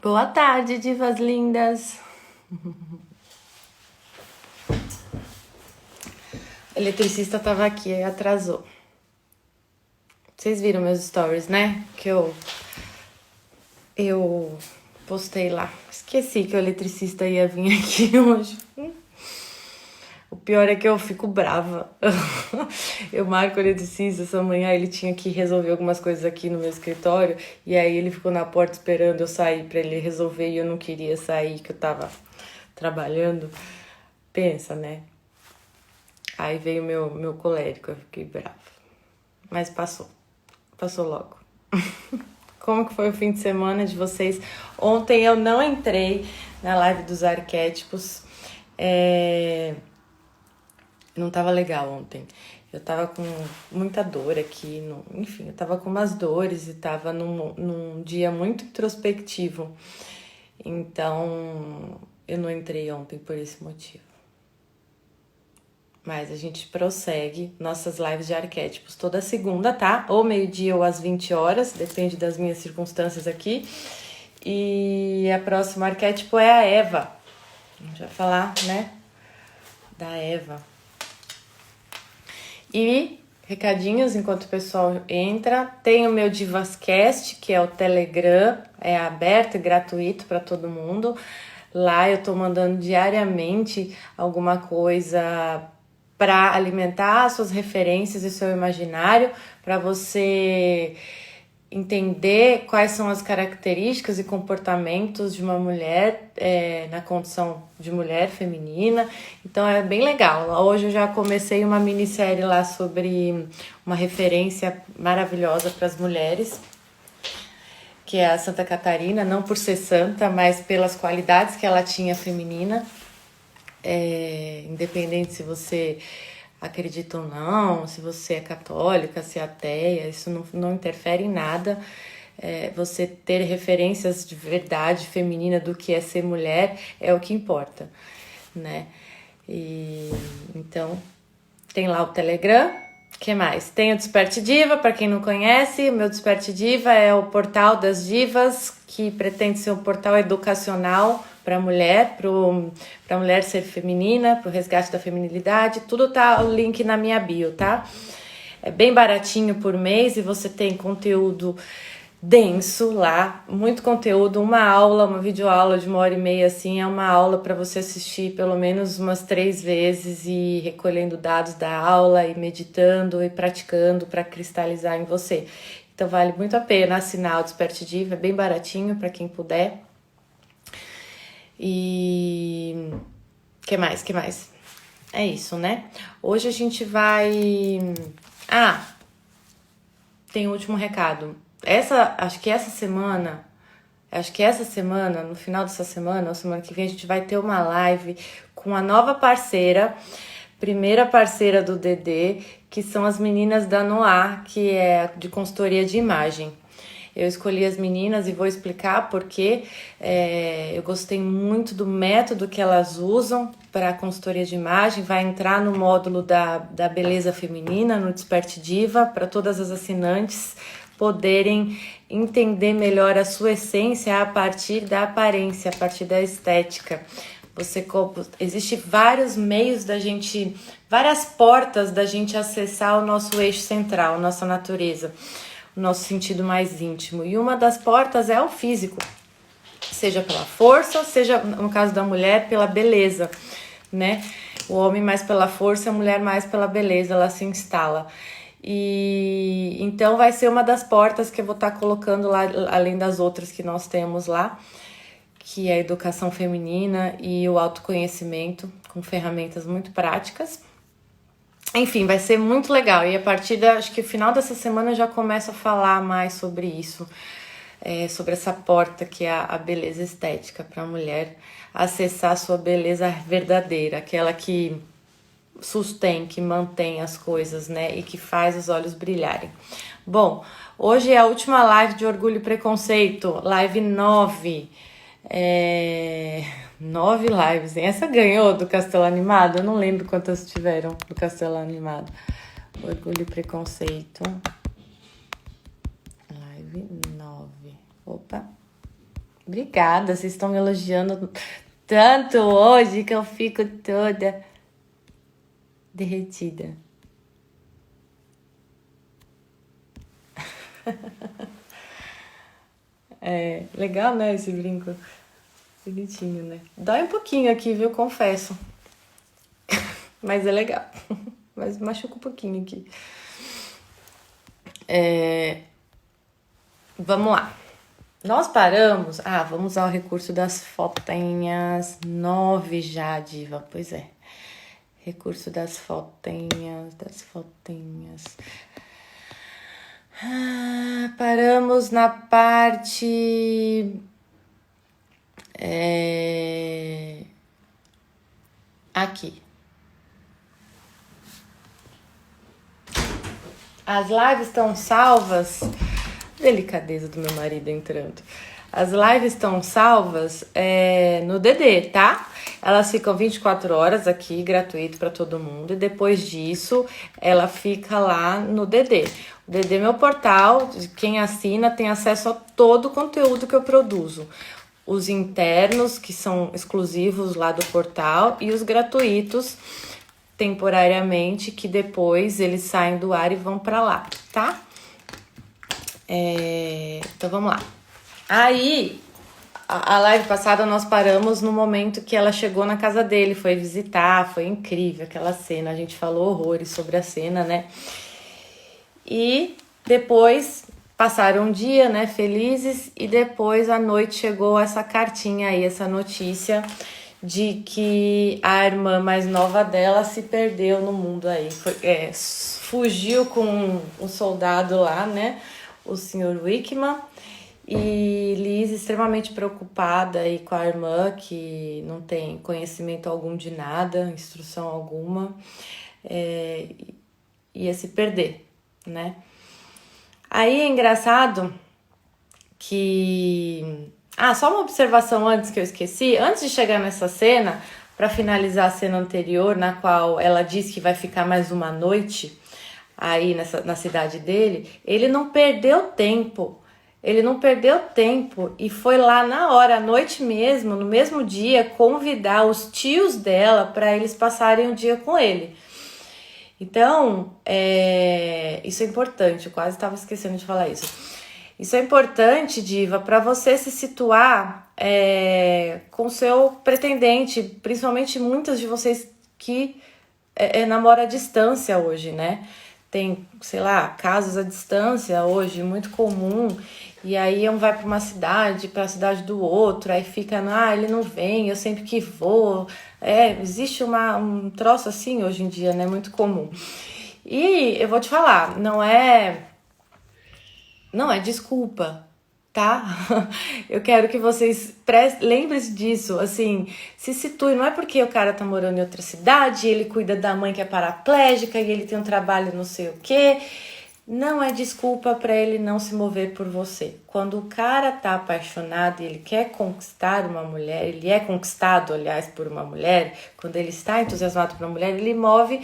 Boa tarde, divas lindas. O eletricista tava aqui e atrasou. Vocês viram meus stories, né? Que eu postei lá. Esqueci que o eletricista ia vir aqui hoje. O pior é que eu fico brava. Eu marco o eletricista, essa manhã ele tinha que resolver algumas coisas aqui no meu escritório. E aí ele ficou na porta esperando eu sair pra ele resolver. E eu não queria sair, que eu tava trabalhando. Pensa, né? Aí veio meu colérico, eu fiquei brava. Mas passou logo. Como que foi o fim de semana de vocês? Ontem eu não entrei na live dos arquétipos. Não tava legal ontem. Eu tava com muita dor aqui. Enfim, eu tava com umas dores e tava num dia muito introspectivo. Então, eu não entrei ontem por esse motivo. Mas a gente prossegue nossas lives de arquétipos toda segunda, tá? Ou meio-dia ou às 20 horas, depende das minhas circunstâncias aqui. E a próxima arquétipo é a Eva. A gente vai falar, né? Da Eva. E recadinhos enquanto o pessoal entra. Tem o meu Divascast, que é o Telegram, é aberto e gratuito para todo mundo. Lá eu tô mandando diariamente alguma coisa para alimentar as suas referências e seu imaginário, para você entender quais são as características e comportamentos de uma mulher na condição de mulher feminina. Então é bem legal. Hoje eu já comecei uma minissérie lá sobre uma referência maravilhosa para as mulheres, que é a Santa Catarina, não por ser santa, mas pelas qualidades que ela tinha feminina. Independente se você acredita ou não, se você é católica, se é ateia, isso não interfere em nada. Você ter referências de verdade feminina do que é ser mulher é o que importa, né? E então tem lá o Telegram. Que mais? Tem o Desperte Diva, para quem não conhece. O meu Desperte Diva é o portal das divas, que pretende ser um portal educacional para a mulher, para a mulher ser feminina, para o resgate da feminilidade. Tudo tá o link na minha bio, tá? É bem baratinho por mês e você tem conteúdo denso lá, muito conteúdo, uma aula, uma videoaula de 1h30, assim, é uma aula para você assistir pelo menos umas 3 vezes e recolhendo dados da aula e meditando e praticando para cristalizar em você. Então vale muito a pena assinar o Desperte Diva, é bem baratinho para quem puder. E que mais? É isso, né? Hoje a gente vai... tem um último recado. Acho que essa semana, no final dessa semana, ou semana que vem, a gente vai ter uma live com a nova parceira, primeira parceira do DD, que são as meninas da Noir, que é de consultoria de imagem. Eu escolhi as meninas e vou explicar porque eu gostei muito do método que elas usam para a consultoria de imagem. Vai entrar no módulo da beleza feminina, no Desperte Diva, para todas as assinantes poderem entender melhor a sua essência a partir da aparência, a partir da estética. Existe vários meios várias portas da gente acessar o nosso eixo central, a nossa natureza, o nosso sentido mais íntimo. E uma das portas é o físico, seja pela força, seja, no caso da mulher, pela beleza, né? O homem mais pela força, a mulher mais pela beleza, ela se instala. E então vai ser uma das portas que eu vou estar colocando lá, além das outras que nós temos lá, que é a educação feminina e o autoconhecimento, com ferramentas muito práticas. Enfim, vai ser muito legal. E a partir acho que o final dessa semana eu já começo a falar mais sobre isso, sobre essa porta que é a beleza estética, para a mulher acessar a sua beleza verdadeira, aquela que sustém, que mantém as coisas, né, e que faz os olhos brilharem. Bom, hoje é a última live de Orgulho e Preconceito, live 9. 9 lives, hein? Essa ganhou do Castelo Animado? Eu não lembro quantas tiveram do Castelo Animado. Orgulho e Preconceito. Live 9. Opa. Obrigada, vocês estão me elogiando tanto hoje que eu fico toda derretida. É legal, né, esse brinco? Bonitinho, né? Dói um pouquinho aqui, viu? Confesso. Mas é legal. Mas machuca um pouquinho aqui. Vamos lá. Nós paramos. Ah, vamos ao recurso das fotinhas. 9 já, diva. Pois é. Recurso das fotinhas, paramos na parte. Aqui. As lives estão salvas. Delicadeza do meu marido entrando. As lives estão salvas no DD, tá? Elas ficam 24 horas aqui, gratuito para todo mundo. E depois disso, ela fica lá no DD. O DD é meu portal. Quem assina tem acesso a todo o conteúdo que eu produzo. Os internos, que são exclusivos lá do portal, e os gratuitos, temporariamente, que depois eles saem do ar e vão para lá, tá? Então vamos lá. Aí, a live passada nós paramos no momento que ela chegou na casa dele, foi visitar, foi incrível aquela cena, a gente falou horrores sobre a cena, né? E depois passaram um dia, né, felizes, e depois à noite chegou essa cartinha aí, essa notícia de que a irmã mais nova dela se perdeu no mundo aí, fugiu com um soldado lá, né, o Sr. Wickman, e Liz extremamente preocupada aí com a irmã, que não tem conhecimento algum de nada, instrução alguma, ia se perder, né? Aí é engraçado que... só uma observação antes que eu esqueci. Antes de chegar nessa cena, para finalizar a cena anterior, na qual ela diz que vai ficar mais uma noite aí na cidade dele, ele não perdeu tempo. Ele não perdeu tempo e foi lá na hora, à noite mesmo, no mesmo dia, convidar os tios dela para eles passarem o dia com ele. Então, isso é importante, eu quase estava esquecendo de falar isso. Isso é importante, diva, para você se situar com seu pretendente, principalmente muitas de vocês que namoram à distância hoje, né? Tem, sei lá, casos à distância hoje, muito comum, e aí um vai para uma cidade, para a cidade do outro, aí fica, ele não vem, eu sempre que vou. Existe um troço assim hoje em dia, né? Muito comum. E eu vou te falar, não é desculpa, tá? Eu quero que vocês lembrem-se disso, assim, se situem. Não é porque o cara tá morando em outra cidade, ele cuida da mãe que é paraplégica e ele tem um trabalho não sei o quê. Não é desculpa para ele não se mover por você. Quando o cara tá apaixonado e ele quer conquistar uma mulher, ele é conquistado, aliás, por uma mulher, quando ele está entusiasmado por uma mulher, ele move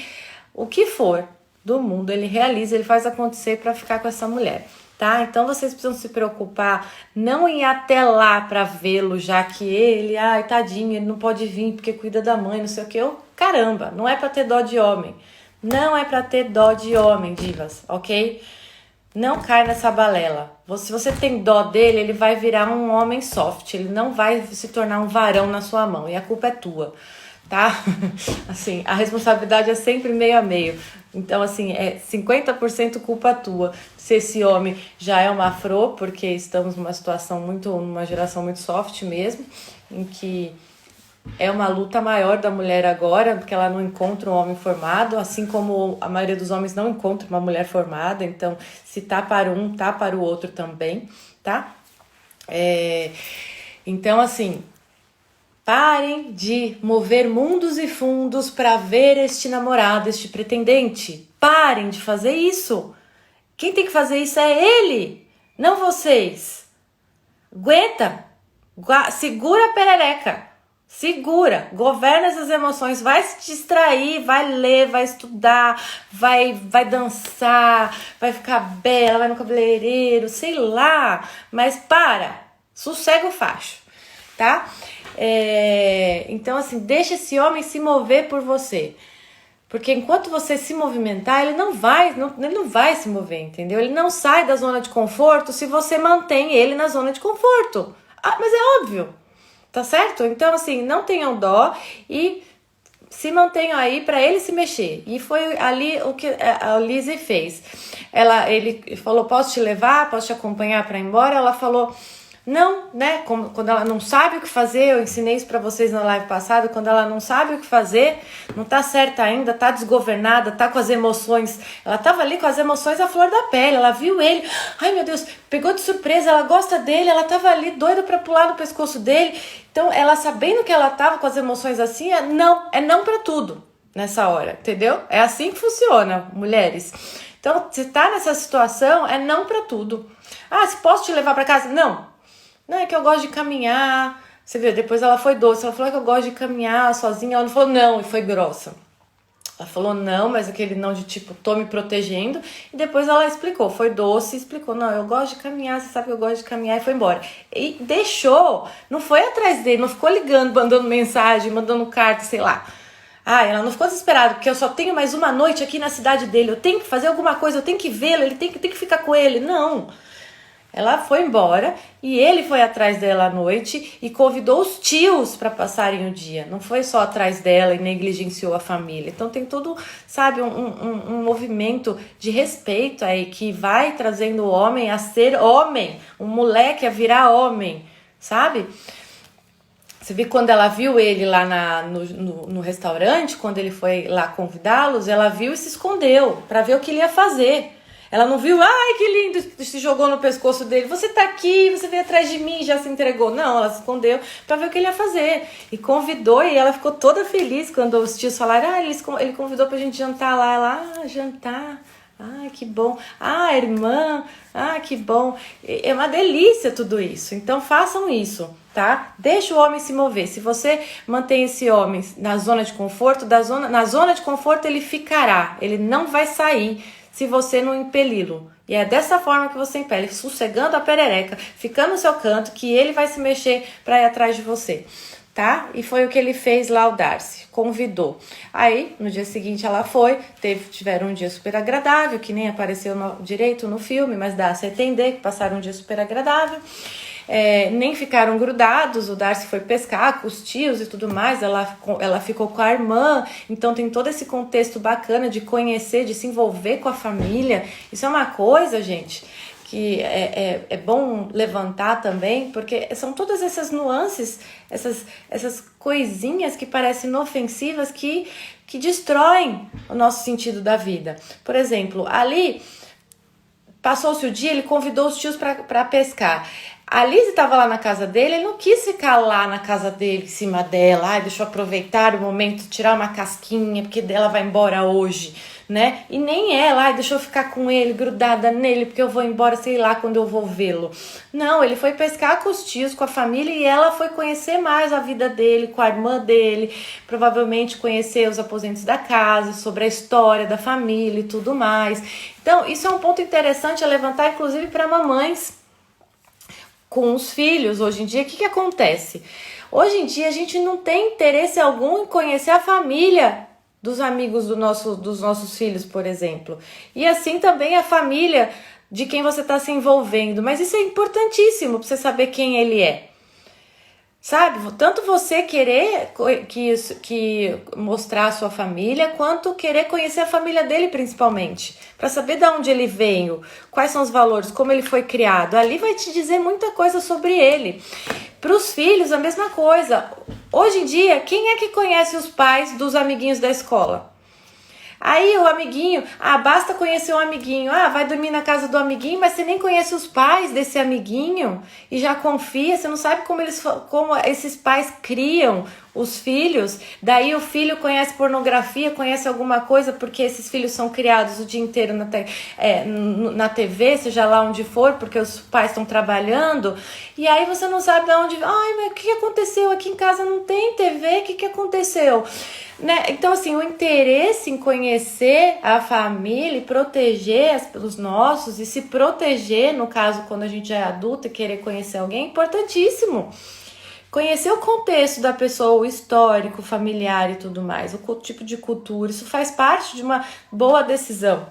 o que for do mundo, ele realiza, ele faz acontecer para ficar com essa mulher. Tá? Então vocês precisam se preocupar, não em ir até lá para vê-lo, já que ele, tadinho, ele não pode vir porque cuida da mãe, não sei o que. Caramba, não é para ter dó de homem. Não é para ter dó de homem, divas, ok? Não cai nessa balela. Se você tem dó dele, ele vai virar um homem soft, ele não vai se tornar um varão na sua mão, e a culpa é tua, tá? Assim, a responsabilidade é sempre meio a meio. Então, assim, 50% culpa tua. Se esse homem já é uma afro, porque estamos numa geração muito soft mesmo, em que é uma luta maior da mulher agora, porque ela não encontra um homem formado, assim como a maioria dos homens não encontra uma mulher formada. Então, se tá para um, tá para o outro também, tá? Então, assim, parem de mover mundos e fundos para ver este namorado, este pretendente. Parem de fazer isso. Quem tem que fazer isso é ele, não vocês. Aguenta, segura a perereca. Segura, governa essas emoções, vai se distrair, vai ler, vai estudar, vai dançar, vai ficar bela, vai no cabeleireiro, sei lá, mas para, Sossega o facho, tá? Então, assim, deixa esse homem se mover por você. Porque enquanto você se movimentar, ele não vai se mover, entendeu? Ele não sai da zona de conforto se você mantém ele na zona de conforto. Ah, mas é óbvio, tá certo? Então, assim, não tenham dó e se mantenham aí para ele se mexer. E foi ali o que a Lizzie fez. Ele falou, posso te levar, posso te acompanhar para ir embora? Ela falou... Não, né? Quando ela não sabe o que fazer, eu ensinei isso pra vocês na live passada, quando ela não sabe o que fazer, não tá certa ainda, tá desgovernada, tá com as emoções, ela tava ali com as emoções à flor da pele, ela viu ele, ai meu Deus, pegou de surpresa, ela gosta dele, ela tava ali doida pra pular no pescoço dele, então ela sabendo que ela tava com as emoções assim, é não pra tudo nessa hora, entendeu? É assim que funciona, mulheres. Então, se tá nessa situação, é não pra tudo. Ah, se posso te levar pra casa? Não. Não, é que eu gosto de caminhar. Você viu, depois ela foi doce. Ela falou que eu gosto de caminhar sozinha. Ela não falou não, e foi grossa. Ela falou não, mas aquele não de tipo, tô me protegendo. E depois ela explicou, foi doce e explicou. Não, eu gosto de caminhar, você sabe que eu gosto de caminhar. E foi embora. E deixou, não foi atrás dele, não ficou ligando, mandando mensagem, mandando carta, sei lá. Ah, ela não ficou desesperada, porque eu só tenho mais uma noite aqui na cidade dele. Eu tenho que fazer alguma coisa, eu tenho que vê-lo, ele tem que ficar com ele. Não. Ela foi embora e ele foi atrás dela à noite e convidou os tios para passarem o dia. Não foi só atrás dela e negligenciou a família. Então tem todo, sabe, um movimento de respeito aí que vai trazendo o homem a ser homem, um moleque a virar homem, sabe? Você viu quando ela viu ele lá no restaurante, quando ele foi lá convidá-los, ela viu e se escondeu para ver o que ele ia fazer. Ela não viu, ai que lindo, se jogou no pescoço dele, você tá aqui, você veio atrás de mim, já se entregou. Não, ela se escondeu pra ver o que ele ia fazer. E convidou, e ela ficou toda feliz quando os tios falaram, ele convidou pra gente jantar lá. Ela, jantar, que bom. Irmã, que bom. É uma delícia tudo isso, então façam isso, tá? Deixa o homem se mover. Se você mantém esse homem na zona de conforto, na zona de conforto ele ficará, ele não vai sair se você não impeli-lo. E é dessa forma que você impele, sossegando a perereca, ficando no seu canto, que ele vai se mexer para ir atrás de você, tá? E foi o que ele fez lá, o Darcy, convidou. Aí, no dia seguinte ela foi, tiveram um dia super agradável, que nem apareceu direito no filme, mas dá-se a entender que passaram um dia super agradável. Nem ficaram grudados, o Darcy foi pescar com os tios e tudo mais, ela ficou com a irmã, então tem todo esse contexto bacana de conhecer, de se envolver com a família. Isso é uma coisa, gente, que é bom levantar também, porque são todas essas nuances, essas coisinhas que parecem inofensivas que destroem o nosso sentido da vida. Por exemplo, ali passou-se o dia, ele convidou os tios para pescar. A Lizzie estava lá na casa dele, ele não quis ficar lá na casa dele, em cima dela. Deixa eu aproveitar o momento, tirar uma casquinha, porque ela vai embora hoje, né? E nem ela, deixa eu ficar com ele, grudada nele, porque eu vou embora, sei lá, quando eu vou vê-lo. Não, ele foi pescar com os tios, com a família, e ela foi conhecer mais a vida dele, com a irmã dele, provavelmente conhecer os aposentos da casa, sobre a história da família e tudo mais. Então, isso é um ponto interessante a levantar, inclusive para mamães com os filhos. Hoje em dia, o que acontece? Hoje em dia a gente não tem interesse algum em conhecer a família dos amigos dos nossos filhos, por exemplo. E assim também a família de quem você está se envolvendo. Mas isso é importantíssimo para você saber quem ele é. Sabe? Tanto você querer que mostrar a sua família, quanto querer conhecer a família dele principalmente. Para saber de onde ele veio, quais são os valores, como ele foi criado. Ali vai te dizer muita coisa sobre ele. Para os filhos, a mesma coisa. Hoje em dia, quem é que conhece os pais dos amiguinhos da escola? Aí o amiguinho, basta conhecer um amiguinho, vai dormir na casa do amiguinho, mas você nem conhece os pais desse amiguinho e já confia, você não sabe como esses pais criam os filhos. Daí o filho conhece pornografia, conhece alguma coisa, porque esses filhos são criados o dia inteiro na TV, seja lá onde for, porque os pais estão trabalhando, e aí você não sabe de onde, mas o que aconteceu? Aqui em casa não tem TV, o que aconteceu? Né? Então assim, o interesse em conhecer conhecer a família e proteger os nossos, e se proteger, no caso, quando a gente já é adulto e querer conhecer alguém, é importantíssimo. Conhecer o contexto da pessoa, o histórico, familiar e tudo mais, o tipo de cultura, isso faz parte de uma boa decisão,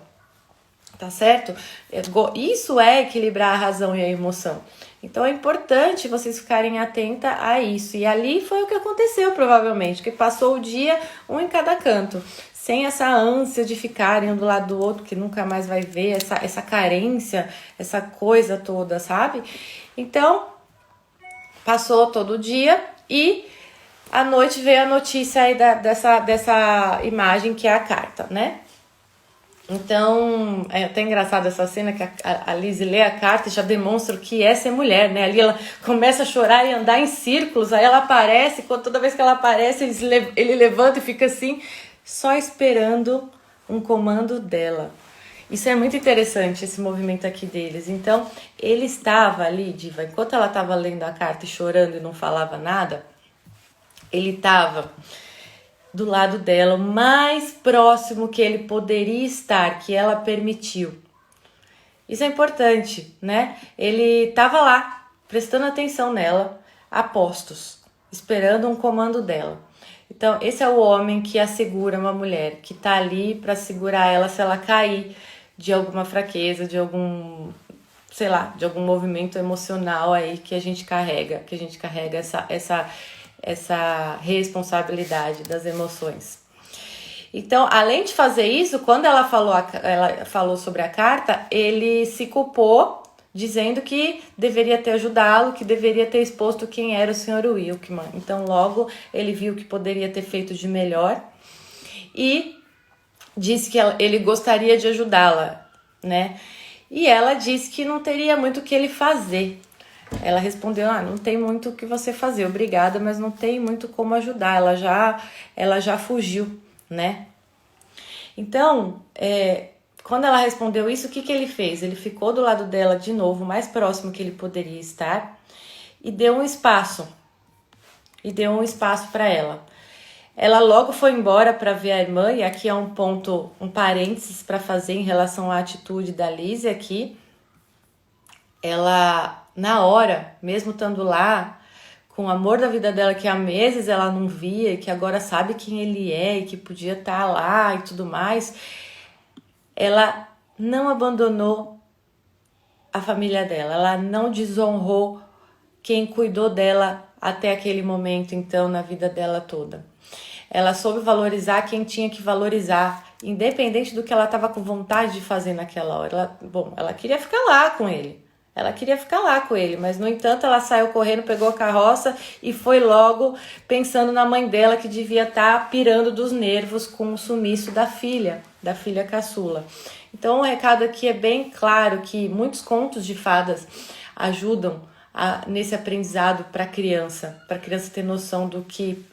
tá certo? Isso é equilibrar a razão e a emoção. Então é importante vocês ficarem atentos a isso. E ali foi o que aconteceu, provavelmente, que passou o dia um em cada canto, sem essa ânsia de ficarem um do lado do outro, que nunca mais vai ver, essa carência, essa coisa toda, sabe? Então, passou todo o dia e à noite veio a notícia aí dessa imagem que é a carta, né? Então, é até engraçado essa cena que a Lizzie lê a carta e já demonstra o que é ser mulher, né? Ali ela começa a chorar e andar em círculos, aí ela aparece, toda vez que ela aparece, ele levanta e fica assim, só esperando um comando dela. Isso é muito interessante, esse movimento aqui deles. Então, ele estava ali, Diva, enquanto ela estava lendo a carta e chorando e não falava nada, ele estava do lado dela, o mais próximo que ele poderia estar, que ela permitiu. Isso é importante, né? Ele estava lá, prestando atenção nela, a postos, esperando um comando dela. Então, esse é o homem que assegura uma mulher, que está ali para segurar ela se ela cair de alguma fraqueza, de algum, sei lá, de algum movimento emocional aí que a gente carrega essa responsabilidade das emoções. Então, além de fazer isso, quando ela falou sobre a carta, ele se culpou, dizendo que deveria ter ajudá-lo, que deveria ter exposto quem era o Sr. Wilkman. Então, logo, ele viu que poderia ter feito de melhor e disse que ele gostaria de ajudá-la, né? E ela disse que não teria muito o que ele fazer. Ela respondeu, não tem muito o que você fazer, obrigada, mas não tem muito como ajudar, ela já fugiu, né? Então, quando ela respondeu isso, o que ele fez? Ele ficou do lado dela de novo, mais próximo que ele poderia estar, e deu um espaço para ela. Ela logo foi embora para ver a irmã, e aqui é um ponto, um parênteses para fazer em relação à atitude da Lizzie aqui. Ela, na hora, mesmo estando lá, com o amor da vida dela, que há meses ela não via, e que agora sabe quem ele é, e que podia estar lá e tudo mais, ela não abandonou a família dela, ela não desonrou quem cuidou dela até aquele momento, então, na vida dela toda. Ela soube valorizar quem tinha que valorizar, independente do que ela estava com vontade de fazer naquela hora. Ela queria ficar lá com ele. Mas, no entanto, ela saiu correndo, pegou a carroça e foi logo pensando na mãe dela, que devia estar pirando dos nervos com o sumiço da filha caçula. Então, o recado aqui é bem claro que muitos contos de fadas ajudam nesse aprendizado para a criança ter noção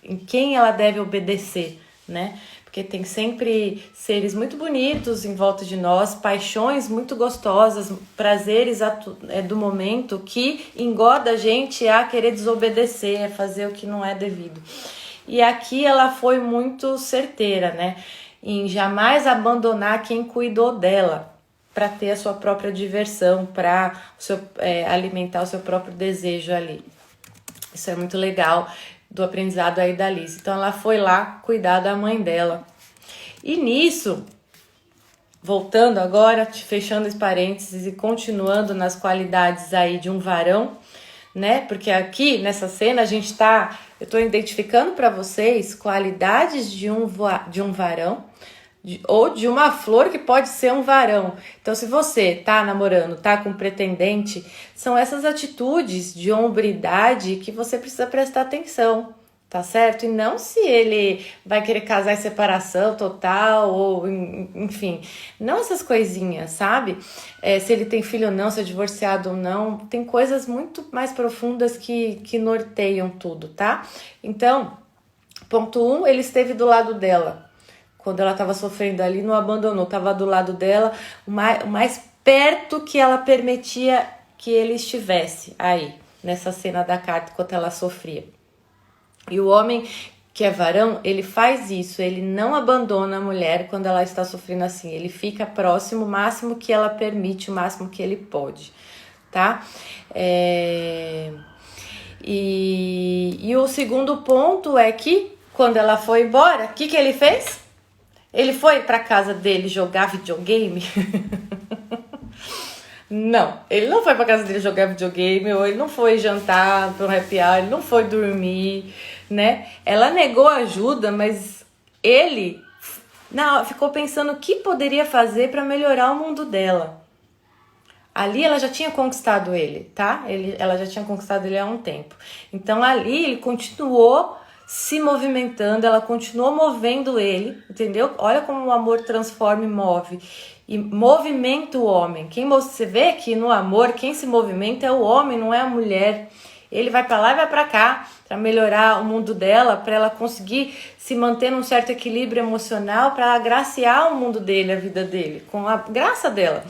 em quem ela deve obedecer, né? Porque tem sempre seres muito bonitos em volta de nós, paixões muito gostosas, prazeres do momento que engorda a gente a querer desobedecer, a fazer o que não é devido. E aqui ela foi muito certeira, né? Em jamais abandonar quem cuidou dela, para ter a sua própria diversão, para alimentar o seu próprio desejo ali. Isso é muito legal do aprendizado aí da Liz. Então ela foi lá cuidar da mãe dela. E nisso, voltando agora, fechando os parênteses e continuando nas qualidades aí de um varão, né? Porque aqui nessa cena eu tô identificando para vocês qualidades de um varão, ou de uma flor que pode ser um varão. Então, se você tá namorando, tá com um pretendente, são essas atitudes de hombridade que você precisa prestar atenção, tá certo? E não se ele vai querer casar em separação total, ou enfim, não essas coisinhas, sabe? Se ele tem filho ou não, se é divorciado ou não, tem coisas muito mais profundas que norteiam tudo, tá? Então, ponto 1, ele esteve do lado dela. Quando ela estava sofrendo ali, não abandonou, estava do lado dela, o mais perto que ela permitia que ele estivesse aí, nessa cena da carta, enquanto ela sofria. E o homem que é varão, ele faz isso, ele não abandona a mulher quando ela está sofrendo assim, ele fica próximo o máximo que ela permite, o máximo que ele pode, tá? E o segundo ponto é que quando ela foi embora, o que ele fez? Ele foi pra casa dele jogar videogame? Não, ele não foi pra casa dele jogar videogame, ou ele não foi jantar pro happy hour, ele não foi dormir, né? Ela negou ajuda, mas ele ficou pensando o que poderia fazer para melhorar o mundo dela. Ali ela já tinha conquistado ele, tá? Ela já tinha conquistado ele há um tempo. Então ali ele continuou se movimentando, ela continuou movendo ele, entendeu? Olha como o amor transforma e move. E movimenta o homem. Você vê que no amor, quem se movimenta é o homem, não é a mulher. Ele vai pra lá e vai pra cá para melhorar o mundo dela, para ela conseguir se manter num certo equilíbrio emocional, para agraciar o mundo dele, a vida dele, com a graça dela.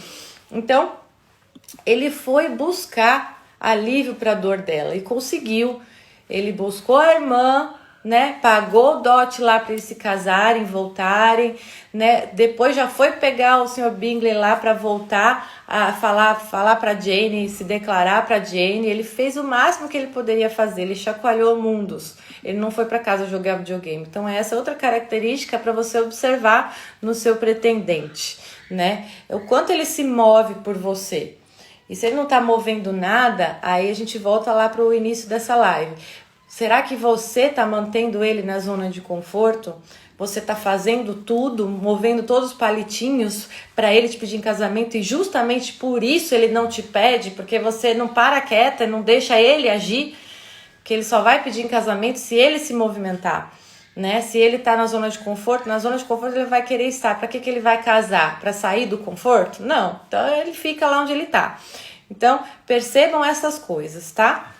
Então, ele foi buscar alívio para a dor dela e conseguiu. Ele buscou a irmã, né? Pagou o dote lá para eles se casarem, voltarem, né? Depois já foi pegar o Sr. Bingley lá para voltar a falar para Jane, se declarar para Jane. Ele fez o máximo que ele poderia fazer. Ele chacoalhou mundos. Ele não foi para casa jogar videogame. Então essa é outra característica para você observar no seu pretendente, né? O quanto ele se move por você. E se ele não tá movendo nada, aí a gente volta lá para o início dessa live. Será que você tá mantendo ele na zona de conforto? Você tá fazendo tudo, movendo todos os palitinhos para ele te pedir em casamento e justamente por isso ele não te pede, porque você não para quieta, não deixa ele agir, que ele só vai pedir em casamento se ele se movimentar, né? Se ele tá na zona de conforto ele vai querer estar. Para que ele vai casar? Para sair do conforto? Não. Então ele fica lá onde ele tá. Então percebam essas coisas, tá?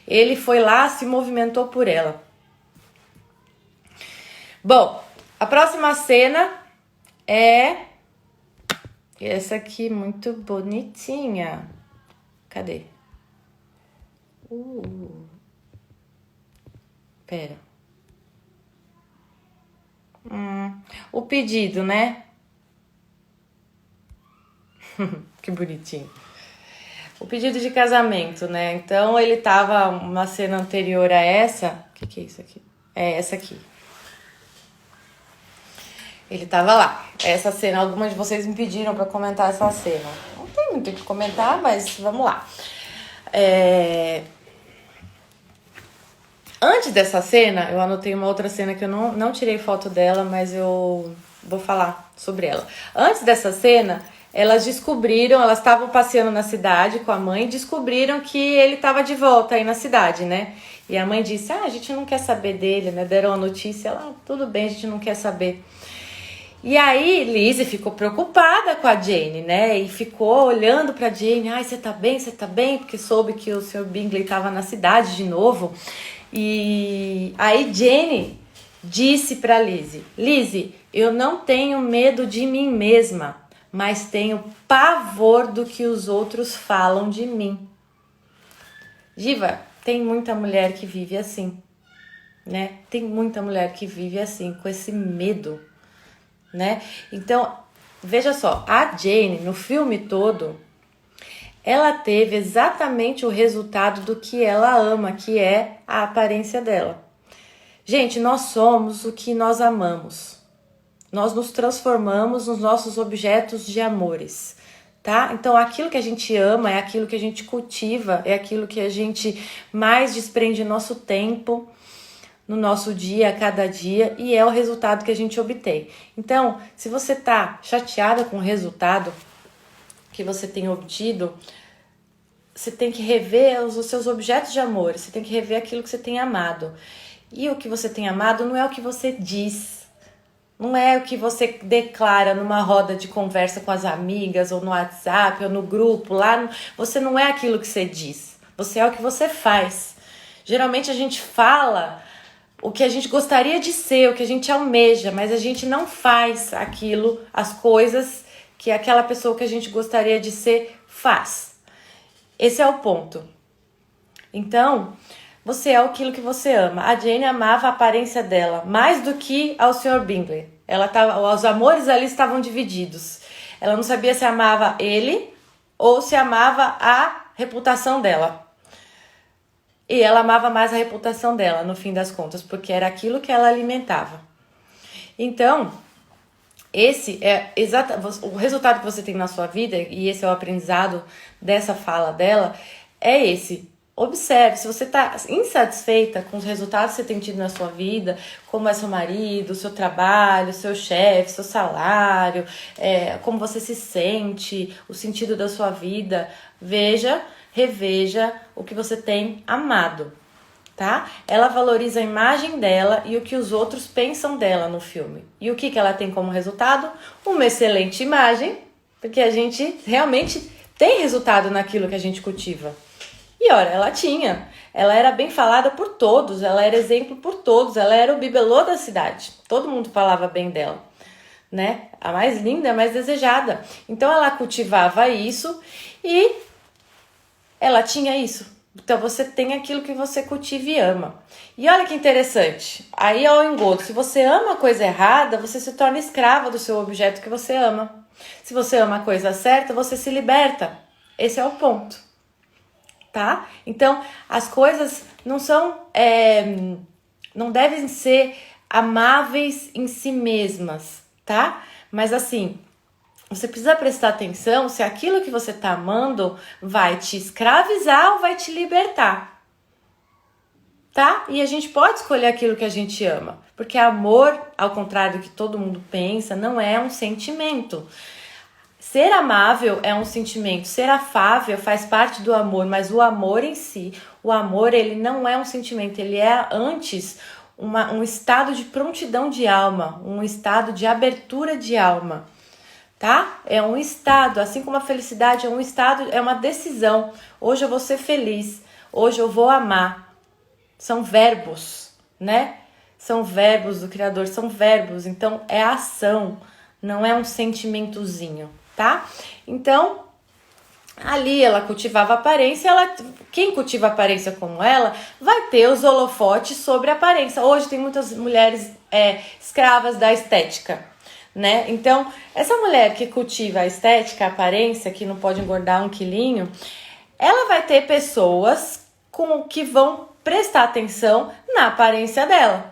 Ele foi lá, se movimentou por ela. Bom, a próxima cena é essa aqui, muito bonitinha. Cadê? Pera. O pedido, né? Que bonitinho. O pedido de casamento, né? Então ele tava uma cena anterior a essa. O que é isso aqui? É essa aqui. Ele tava lá. Essa cena, algumas de vocês me pediram pra comentar essa cena. Não tem muito o que comentar, mas vamos lá. Antes dessa cena, eu anotei uma outra cena que eu não tirei foto dela, mas eu vou falar sobre ela. Antes dessa cena, elas estavam passeando na cidade com a mãe e descobriram que ele estava de volta aí na cidade, né? E a mãe disse, a gente não quer saber dele, né? Deram a notícia, ela, tudo bem, a gente não quer saber. E aí, Lizzie ficou preocupada com a Jane, né? E ficou olhando pra Jane, você tá bem? Você tá bem? Porque soube que o Sr. Bingley tava na cidade de novo. E aí Jane disse pra Lizzie, Lizzie, eu não tenho medo de mim mesma, mas tenho pavor do que os outros falam de mim. Diva, tem muita mulher que vive assim, né? Tem muita mulher que vive assim, com esse medo, né? Então, veja só, a Jane, no filme todo, ela teve exatamente o resultado do que ela ama, que é a aparência dela. Gente, nós somos o que nós amamos. Nós nos transformamos nos nossos objetos de amores, tá? Então, aquilo que a gente ama é aquilo que a gente cultiva, é aquilo que a gente mais desprende nosso tempo no nosso dia, a cada dia, e é o resultado que a gente obtém. Então, se você tá chateada com o resultado que você tem obtido, você tem que rever os seus objetos de amor, você tem que rever aquilo que você tem amado. E o que você tem amado não é o que você diz, não é o que você declara numa roda de conversa com as amigas, ou no WhatsApp, ou no grupo, você não é aquilo que você diz, você é o que você faz. Geralmente a gente fala o que a gente gostaria de ser, o que a gente almeja, mas a gente não faz aquilo, as coisas que aquela pessoa que a gente gostaria de ser faz. Esse é o ponto. Então, você é aquilo que você ama. A Jane amava a aparência dela, mais do que ao Sr. Bingley. Os amores ali estavam divididos. Ela não sabia se amava ele ou se amava a reputação dela. E ela amava mais a reputação dela, no fim das contas, porque era aquilo que ela alimentava. Então, esse é o resultado que você tem na sua vida, e esse é o aprendizado dessa fala dela, é esse. Observe, se você está insatisfeita com os resultados que você tem tido na sua vida, como é seu marido, seu trabalho, seu chefe, seu salário, como você se sente, o sentido da sua vida, reveja o que você tem amado, tá? Ela valoriza a imagem dela e o que os outros pensam dela no filme. E o que ela tem como resultado? Uma excelente imagem, porque a gente realmente tem resultado naquilo que a gente cultiva. E olha, ela era bem falada por todos, ela era exemplo por todos, ela era o bibelô da cidade, todo mundo falava bem dela, né? A mais linda, a mais desejada. Então ela cultivava isso e ela tinha isso. Então você tem aquilo que você cultiva e ama. E olha que interessante, aí é o engodo, se você ama a coisa errada, você se torna escrava do seu objeto que você ama. Se você ama a coisa certa, você se liberta. Esse é o ponto. Tá? Então, as coisas não devem ser amáveis em si mesmas, tá? Mas assim, você precisa prestar atenção se aquilo que você tá amando vai te escravizar ou vai te libertar, tá? E a gente pode escolher aquilo que a gente ama, porque amor, ao contrário do que todo mundo pensa, não é um sentimento. Ser amável é um sentimento, ser afável faz parte do amor, mas o amor em si, o amor ele não é um sentimento, ele é antes um estado de prontidão de alma, um estado de abertura de alma, tá? É um estado, assim como a felicidade é um estado, é uma decisão. Hoje eu vou ser feliz, hoje eu vou amar. São verbos, né? São verbos do Criador, são verbos, então é ação, não é um sentimentozinho. Tá? Então, ali ela cultivava aparência, quem cultiva aparência como ela, vai ter os holofotes sobre a aparência. Hoje tem muitas mulheres escravas da estética, né? Então, essa mulher que cultiva a estética, a aparência, que não pode engordar 1 quilinho, ela vai ter pessoas que vão prestar atenção na aparência dela.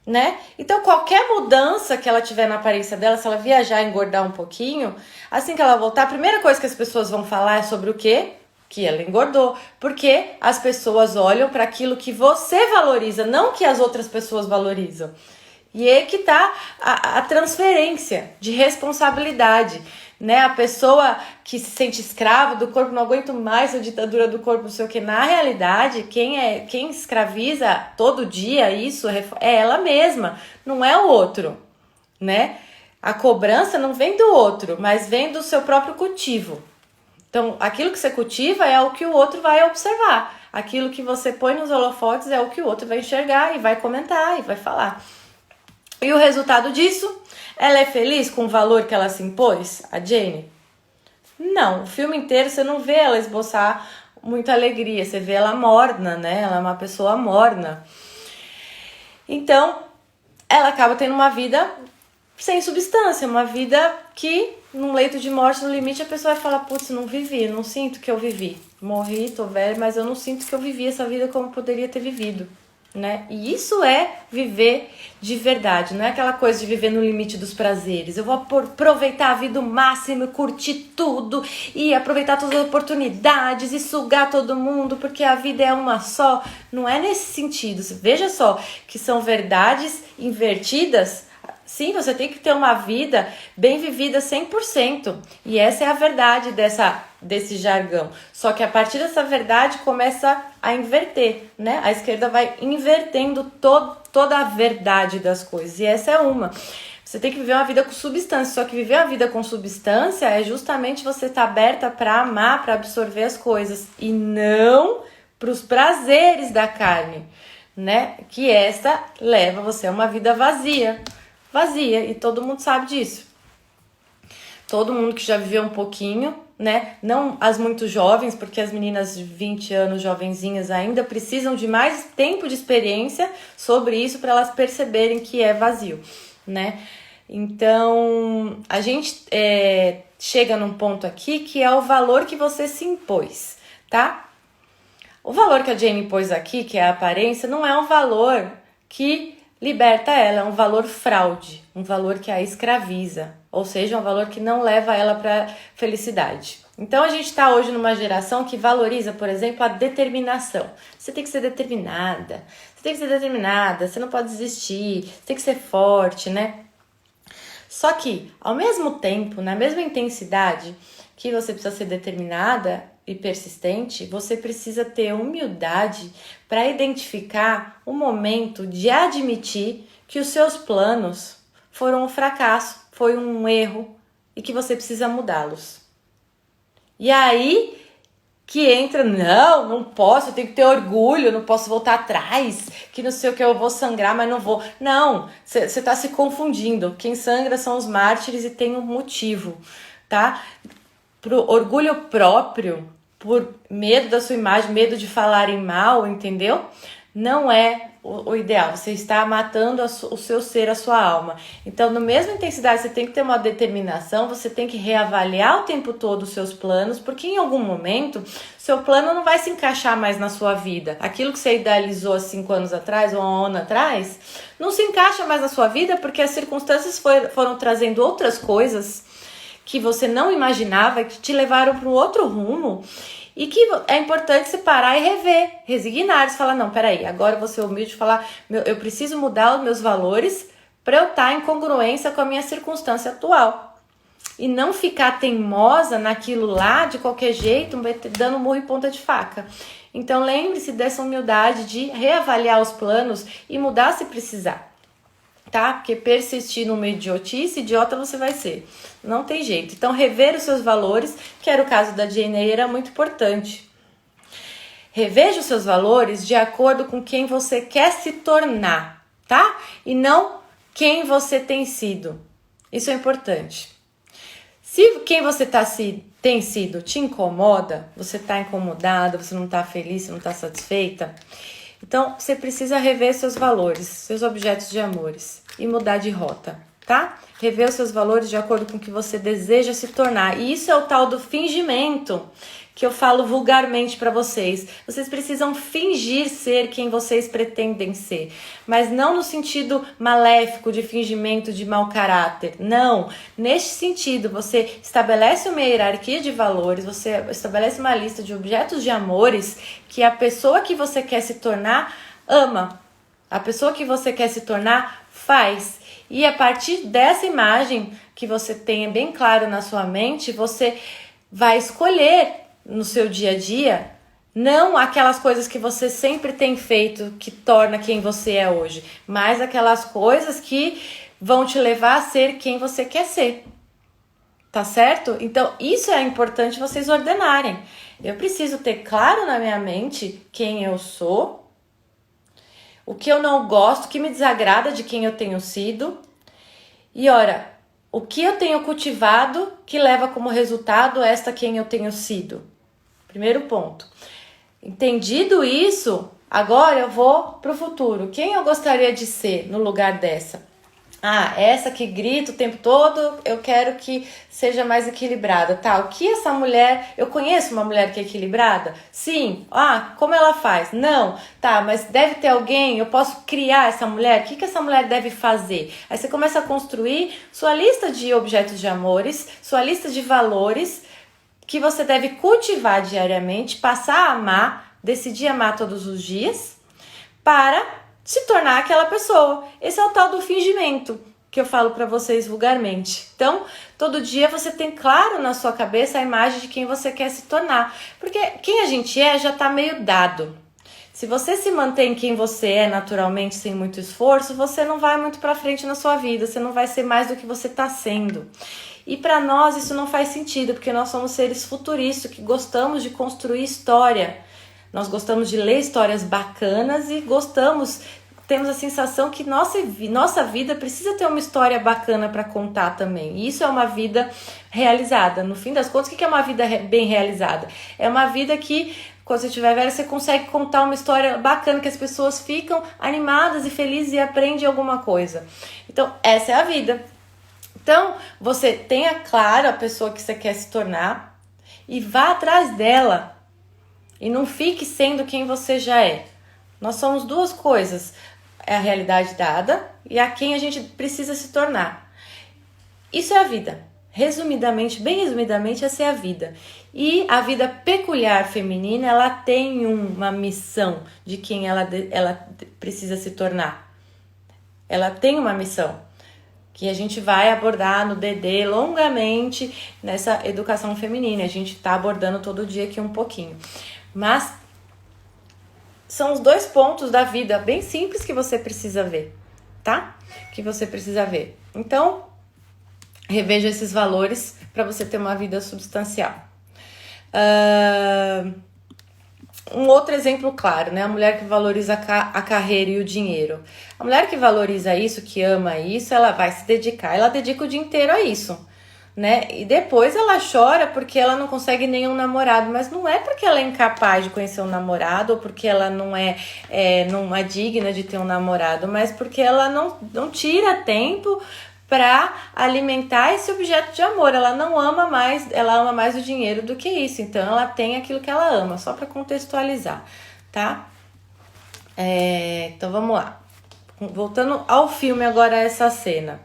Né? Então qualquer mudança que ela tiver na aparência dela, se ela viajar e engordar um pouquinho, assim que ela voltar, a primeira coisa que as pessoas vão falar é sobre o quê? Que ela engordou, porque as pessoas olham para aquilo que você valoriza, não que as outras pessoas valorizam. E aí que tá a transferência de responsabilidade, né? A pessoa que se sente escrava do corpo, não aguento mais a ditadura do corpo, não sei o que. Na realidade, quem escraviza todo dia isso é ela mesma, não é o outro, né? A cobrança não vem do outro, mas vem do seu próprio cultivo. Então, aquilo que você cultiva é o que o outro vai observar. Aquilo que você põe nos holofotes é o que o outro vai enxergar e vai comentar e vai falar. E o resultado disso, ela é feliz com o valor que ela se impôs, a Jane? Não, o filme inteiro você não vê ela esboçar muita alegria, você vê ela morna, né? Ela é uma pessoa morna. Então, ela acaba tendo uma vida sem substância, uma vida que, num leito de morte, no limite, a pessoa vai falar, putz, não vivi, não sinto que eu vivi. Morri, tô velha, mas eu não sinto que eu vivi essa vida como poderia ter vivido. Né? E isso é viver de verdade, não é aquela coisa de viver no limite dos prazeres. Eu vou aproveitar a vida o máximo, curtir tudo e aproveitar todas as oportunidades e sugar todo mundo, porque a vida é uma só. Não é nesse sentido. Veja só que são verdades invertidas. Sim, você tem que ter uma vida bem vivida 100%. E essa é a verdade desse jargão. Só que a partir dessa verdade começa a inverter, né? A esquerda vai invertendo toda a verdade das coisas. E essa é uma. Você tem que viver uma vida com substância. Só que viver uma vida com substância é justamente você estar aberta para amar, para absorver as coisas. E não para os prazeres da carne, né? Que essa leva você a uma vida vazia, e todo mundo sabe disso. Todo mundo que já viveu um pouquinho, né? Não as muito jovens, porque as meninas de 20 anos, jovenzinhas, ainda precisam de mais tempo de experiência sobre isso para elas perceberem que é vazio, né? Então, a gente chega num ponto aqui que é o valor que você se impôs, tá? O valor que a Jane pôs aqui, que é a aparência, não é um valor que liberta ela, é um valor fraude, um valor que a escraviza, ou seja, um valor que não leva ela para felicidade. Então a gente está hoje numa geração que valoriza, por exemplo, a determinação. Você tem que ser determinada, você não pode desistir, você tem que ser forte, né? Só que, ao mesmo tempo, na mesma intensidade que você precisa ser determinada e persistente, você precisa ter humildade para identificar o momento de admitir que os seus planos foram um fracasso, foi um erro e que você precisa mudá-los. E aí que entra, não posso, eu tenho que ter orgulho, não posso voltar atrás, que não sei o que, eu vou sangrar, mas não vou. Não, você está se confundindo. Quem sangra são os mártires e tem um motivo, tá? Pro orgulho próprio, por medo da sua imagem, medo de falarem mal, entendeu? Não é o ideal, você está matando o seu ser, a sua alma. Então, na mesma intensidade, você tem que ter uma determinação, você tem que reavaliar o tempo todo os seus planos, porque em algum momento, seu plano não vai se encaixar mais na sua vida. Aquilo que você idealizou há 5 anos atrás, ou há um ano atrás, não se encaixa mais na sua vida, porque as circunstâncias foram trazendo outras coisas que você não imaginava, que te levaram para um outro rumo, e que é importante você parar e rever, resignar-se, falar, não, peraí, agora eu vou ser humilde e falar, eu preciso mudar os meus valores para eu estar em congruência com a minha circunstância atual. E não ficar teimosa naquilo lá, de qualquer jeito, dando murro em ponta de faca. Então lembre-se dessa humildade de reavaliar os planos e mudar se precisar. Tá? Porque persistir numa idiotice, idiota você vai ser. Não tem jeito. Então, rever os seus valores, que era o caso da Jane, era muito importante. Reveja os seus valores de acordo com quem você quer se tornar, tá? E não quem você tem sido. Isso é importante. Se quem você tem sido te incomoda, você está incomodada, você não está feliz, você não está satisfeita, então você precisa rever seus valores, seus objetos de amores e mudar de rota, tá? Rever os seus valores de acordo com o que você deseja se tornar. E isso é o tal do fingimento que eu falo vulgarmente para vocês. Vocês precisam fingir ser quem vocês pretendem ser, mas não no sentido maléfico de fingimento de mau caráter. Não, neste sentido, você estabelece uma hierarquia de valores, você estabelece uma lista de objetos de amores que a pessoa que você quer se tornar ama, a pessoa que você quer se tornar faz. E a partir dessa imagem que você tenha bem claro na sua mente, você vai escolher no seu dia a dia, não aquelas coisas que você sempre tem feito que torna quem você é hoje, mas aquelas coisas que vão te levar a ser quem você quer ser. Tá certo? Então, isso é importante vocês ordenarem. Eu preciso ter claro na minha mente quem eu sou, o que eu não gosto, o que me desagrada de quem eu tenho sido. E ora, o que eu tenho cultivado que leva como resultado esta quem eu tenho sido? Primeiro ponto. Entendido isso, agora eu vou pro futuro. Quem eu gostaria de ser no lugar dessa? Essa que grita o tempo todo, eu quero que seja mais equilibrada. Tá, o que essa mulher... Eu conheço uma mulher que é equilibrada? Sim. Como ela faz? Não. Tá, mas deve ter alguém, eu posso criar essa mulher? O que essa mulher deve fazer? Aí você começa a construir sua lista de objetos de amores, sua lista de valores que você deve cultivar diariamente, passar a amar, decidir amar todos os dias, para se tornar aquela pessoa. Esse é o tal do fingimento que eu falo para vocês vulgarmente. Então, todo dia você tem claro na sua cabeça a imagem de quem você quer se tornar. Porque quem a gente é já está meio dado. Se você se mantém quem você é naturalmente, sem muito esforço, você não vai muito para frente na sua vida, você não vai ser mais do que você está sendo. E para nós isso não faz sentido, porque nós somos seres futuristas que gostamos de construir história. Nós gostamos de ler histórias bacanas e temos a sensação que nossa vida precisa ter uma história bacana para contar também. E isso é uma vida realizada. No fim das contas, o que é uma vida bem realizada? É uma vida que, quando você estiver velho, você consegue contar uma história bacana, que as pessoas ficam animadas e felizes e aprendem alguma coisa. Então, essa é a vida. Então, você tenha claro a pessoa que você quer se tornar e vá atrás dela. E não fique sendo quem você já é. Nós somos duas coisas. É a realidade dada e a quem a gente precisa se tornar. Isso é a vida. Resumidamente, bem resumidamente, essa é a vida. E a vida peculiar feminina, ela tem uma missão de quem ela precisa se tornar. Ela tem uma missão que a gente vai abordar no DD longamente nessa educação feminina. A gente está abordando todo dia aqui um pouquinho. Mas são os 2 pontos da vida bem simples que você precisa ver, tá? Que você precisa ver. Então, reveja esses valores para você ter uma vida substancial. Um outro exemplo claro, né? A mulher que valoriza a carreira e o dinheiro. A mulher que valoriza isso, que ama isso, ela vai se dedicar. Ela dedica o dia inteiro a isso, né? E depois ela chora porque ela não consegue nenhum namorado, mas não é porque ela é incapaz de conhecer um namorado ou porque ela não é digna de ter um namorado, mas porque ela não tira tempo para alimentar esse objeto de amor. Ela não ama mais, ela ama mais o dinheiro do que isso. Então ela tem aquilo que ela ama, só para contextualizar, tá? Então vamos lá. Voltando ao filme agora, essa cena.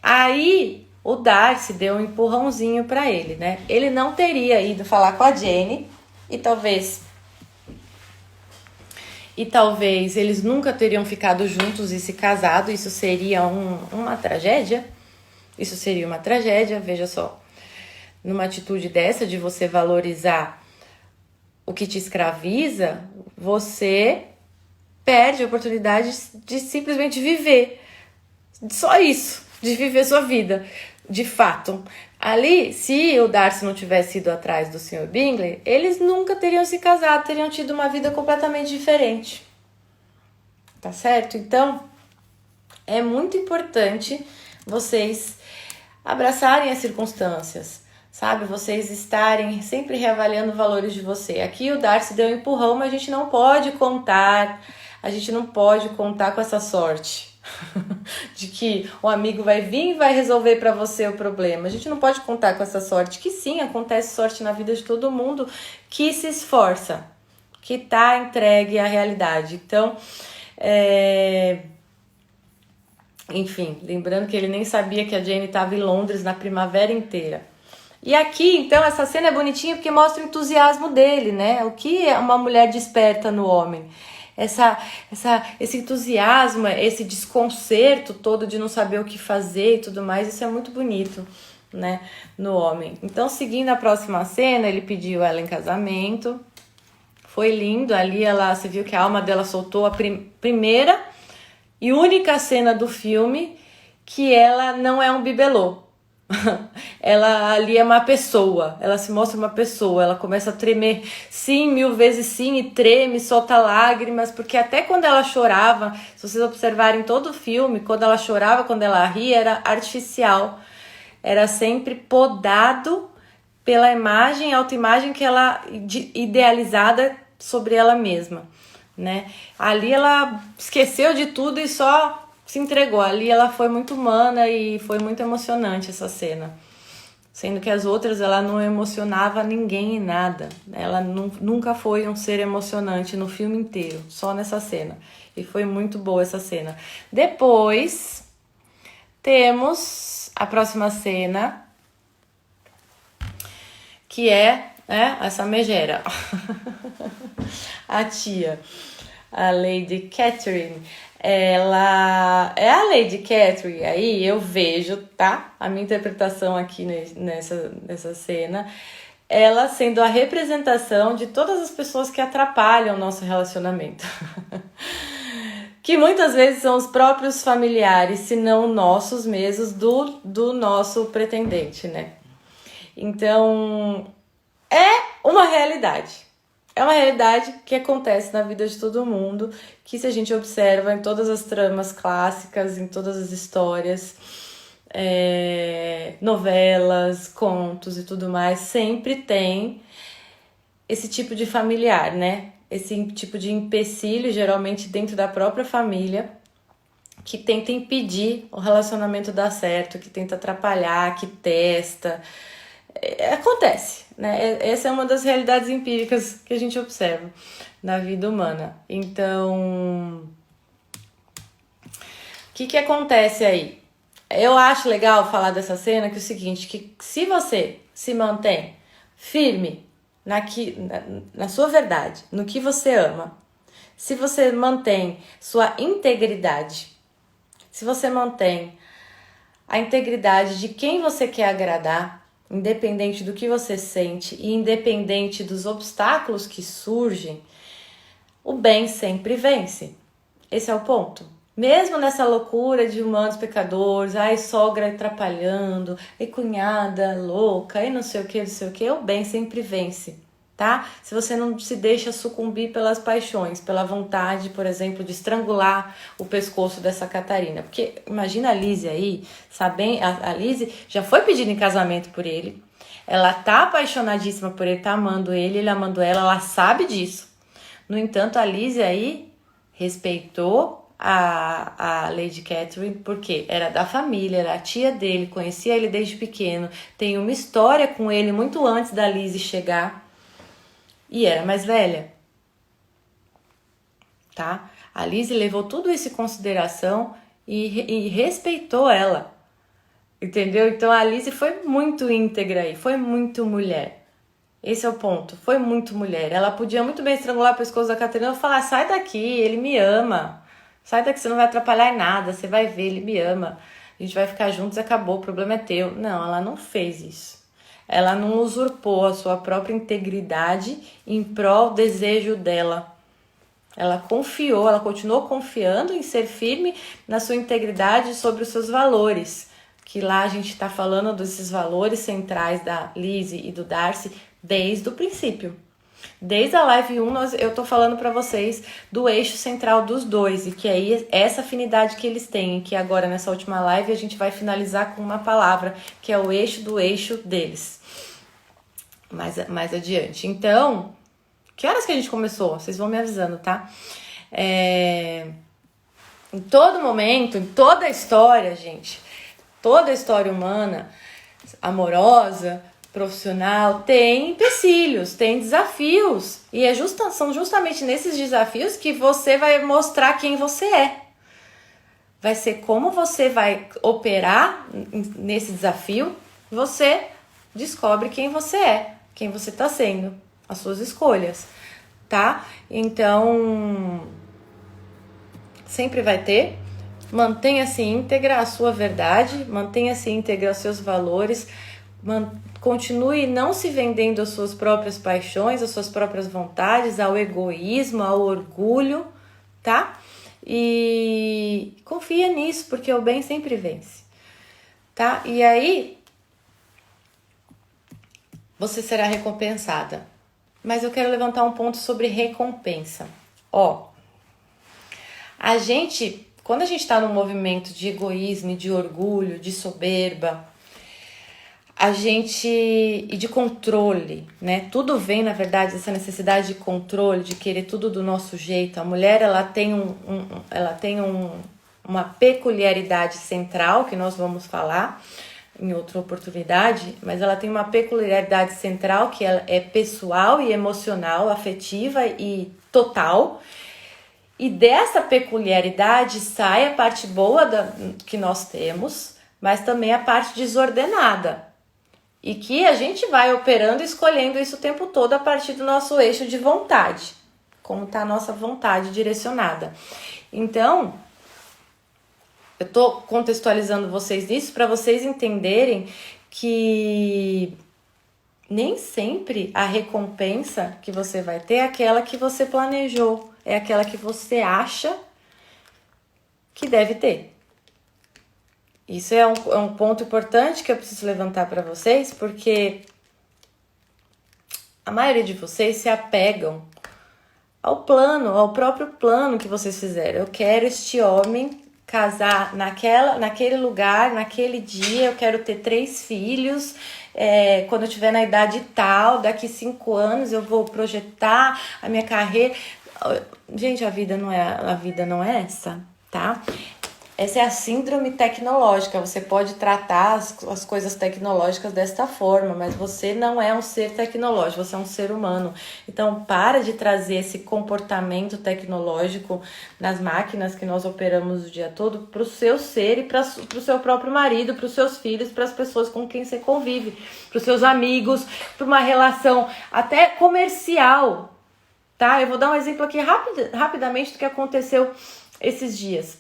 Aí o Darcy deu um empurrãozinho para ele, né? Ele não teria ido falar com a Jenny e talvez eles nunca teriam ficado juntos e se casado. Isso seria uma tragédia. Isso seria uma tragédia, veja só. Numa atitude dessa, de você valorizar o que te escraviza, você perde a oportunidade de simplesmente viver. Só isso, de viver sua vida, de fato. Ali, se o Darcy não tivesse ido atrás do Sr. Bingley, eles nunca teriam se casado, teriam tido uma vida completamente diferente. Tá certo? Então, é muito importante vocês abraçarem as circunstâncias, sabe? Vocês estarem sempre reavaliando valores de você. Aqui o Darcy deu um empurrão, mas a gente não pode contar com essa sorte. De que o amigo vai vir e vai resolver para você o problema. A gente não pode contar com essa sorte, que sim, acontece sorte na vida de todo mundo que se esforça, que tá entregue à realidade. Então, enfim, lembrando que ele nem sabia que a Jane estava em Londres na primavera inteira. E aqui, então, essa cena é bonitinha porque mostra o entusiasmo dele, né? O que uma mulher desperta no homem. Esse entusiasmo, esse desconcerto todo de não saber o que fazer e tudo mais, isso é muito bonito, né, no homem. Então, seguindo a próxima cena, ele pediu ela em casamento, foi lindo, ali você viu que a alma dela soltou a primeira e única cena do filme que ela não é um bibelô. Ela ali é uma pessoa, ela se mostra uma pessoa, ela começa a tremer, sim, 1000 vezes sim, e treme, solta lágrimas, porque até quando ela chorava, se vocês observarem todo o filme, quando ela chorava, quando ela ria, era artificial, era sempre podado pela imagem, autoimagem que ela idealizada sobre ela mesma, né? Ali ela esqueceu de tudo e só se entregou. Ali ela foi muito humana e foi muito emocionante essa cena. Sendo que as outras ela não emocionava ninguém em nada. Ela nunca foi um ser emocionante no filme inteiro, só nessa cena. E foi muito boa essa cena. Depois temos a próxima cena, que é essa megera. A tia, a Lady Catherine. Ela é a Lady Catherine, aí eu vejo, tá? A minha interpretação aqui nessa cena, ela sendo a representação de todas as pessoas que atrapalham o nosso relacionamento. Que muitas vezes são os próprios familiares, se não nossos mesmos, do nosso pretendente, né? Então, é uma realidade. É uma realidade que acontece na vida de todo mundo, que se a gente observa em todas as tramas clássicas, em todas as histórias, novelas, contos e tudo mais, sempre tem esse tipo de familiar, né? Esse tipo de empecilho, geralmente dentro da própria família, que tenta impedir o relacionamento dar certo, que tenta atrapalhar, que testa. Acontece, né? Essa é uma das realidades empíricas que a gente observa na vida humana. Então, o que acontece aí? Eu acho legal falar dessa cena que é o seguinte, que se você se mantém firme na sua verdade, no que você ama, se você mantém sua integridade, se você mantém a integridade de quem você quer agradar, independente do que você sente e independente dos obstáculos que surgem, o bem sempre vence. Esse é o ponto. Mesmo nessa loucura de humanos pecadores, ai, sogra atrapalhando, e cunhada louca, e não sei o que, o bem sempre vence, tá? Se você não se deixa sucumbir pelas paixões, pela vontade, por exemplo, de estrangular o pescoço dessa Catarina. Porque imagina a Lizzie aí, sabendo, a Lizzie já foi pedida em casamento por ele, ela tá apaixonadíssima por ele, tá amando ele amando ela sabe disso. No entanto, a Lizzie aí respeitou a Lady Catherine, porque era da família, era a tia dele, conhecia ele desde pequeno, tem uma história com ele muito antes da Lizzie chegar e era mais velha, tá? A Lizzie levou tudo isso em consideração e respeitou ela, entendeu? Então a Lizzie foi muito íntegra aí, foi muito mulher. Esse é o ponto, foi muito mulher. Ela podia muito bem estrangular o pescoço da Catarina e falar, sai daqui, ele me ama. Sai daqui, você não vai atrapalhar em nada, você vai ver, ele me ama. A gente vai ficar juntos e acabou, o problema é teu. Não, ela não fez isso. Ela não usurpou a sua própria integridade em prol do desejo dela. Ela confiou, ela continuou confiando em ser firme na sua integridade sobre os seus valores. Que lá a gente está falando desses valores centrais da Lizzie e do Darcy desde o princípio. Desde a live 1 eu tô falando para vocês do eixo central dos dois e que aí essa afinidade que eles têm, que agora nessa última live a gente vai finalizar com uma palavra, que é o eixo do eixo deles. Mais adiante. Então, que horas que a gente começou? Vocês vão me avisando, tá? Em todo momento, em toda a história, gente, toda a história humana, amorosa, profissional, tem empecilhos, tem desafios. E são justamente nesses desafios que você vai mostrar quem você é. Vai ser como você vai operar nesse desafio, você descobre quem você é, quem você está sendo, as suas escolhas, tá? Então, sempre vai ter. Mantenha-se íntegra a sua verdade, mantenha-se íntegra os seus valores, continue não se vendendo às suas próprias paixões, às suas próprias vontades, ao egoísmo, ao orgulho, tá? E confia nisso, porque o bem sempre vence, tá? E aí, você será recompensada. Mas eu quero levantar um ponto sobre recompensa. Quando a gente tá num movimento de egoísmo, de orgulho, de soberba, e de controle, né? Tudo vem, na verdade, dessa necessidade de controle, de querer tudo do nosso jeito. A mulher, ela tem uma peculiaridade central, que nós vamos falar em outra oportunidade, mas ela tem uma peculiaridade central que ela é pessoal e emocional, afetiva e total. E dessa peculiaridade sai a parte boa que nós temos, mas também a parte desordenada. E que a gente vai operando e escolhendo isso o tempo todo a partir do nosso eixo de vontade. Como está a nossa vontade direcionada. Então, eu estou contextualizando vocês nisso para vocês entenderem que nem sempre a recompensa que você vai ter é aquela que você planejou. É aquela que você acha que deve ter. Isso é um ponto importante que eu preciso levantar para vocês, porque a maioria de vocês se apegam ao próprio plano que vocês fizeram. Eu quero este homem casar naquele lugar, naquele dia, eu quero ter 3 filhos, quando eu estiver na idade tal, daqui 5 anos eu vou projetar a minha carreira. Gente, a vida não é essa, tá? Essa é a síndrome tecnológica. Você pode tratar as coisas tecnológicas desta forma, mas você não é um ser tecnológico, você é um ser humano. Então, para de trazer esse comportamento tecnológico nas máquinas que nós operamos o dia todo para o seu ser e para o seu próprio marido, para os seus filhos, para as pessoas com quem você convive, para os seus amigos, para uma relação até comercial, tá? Eu vou dar um exemplo aqui rapidamente do que aconteceu esses dias.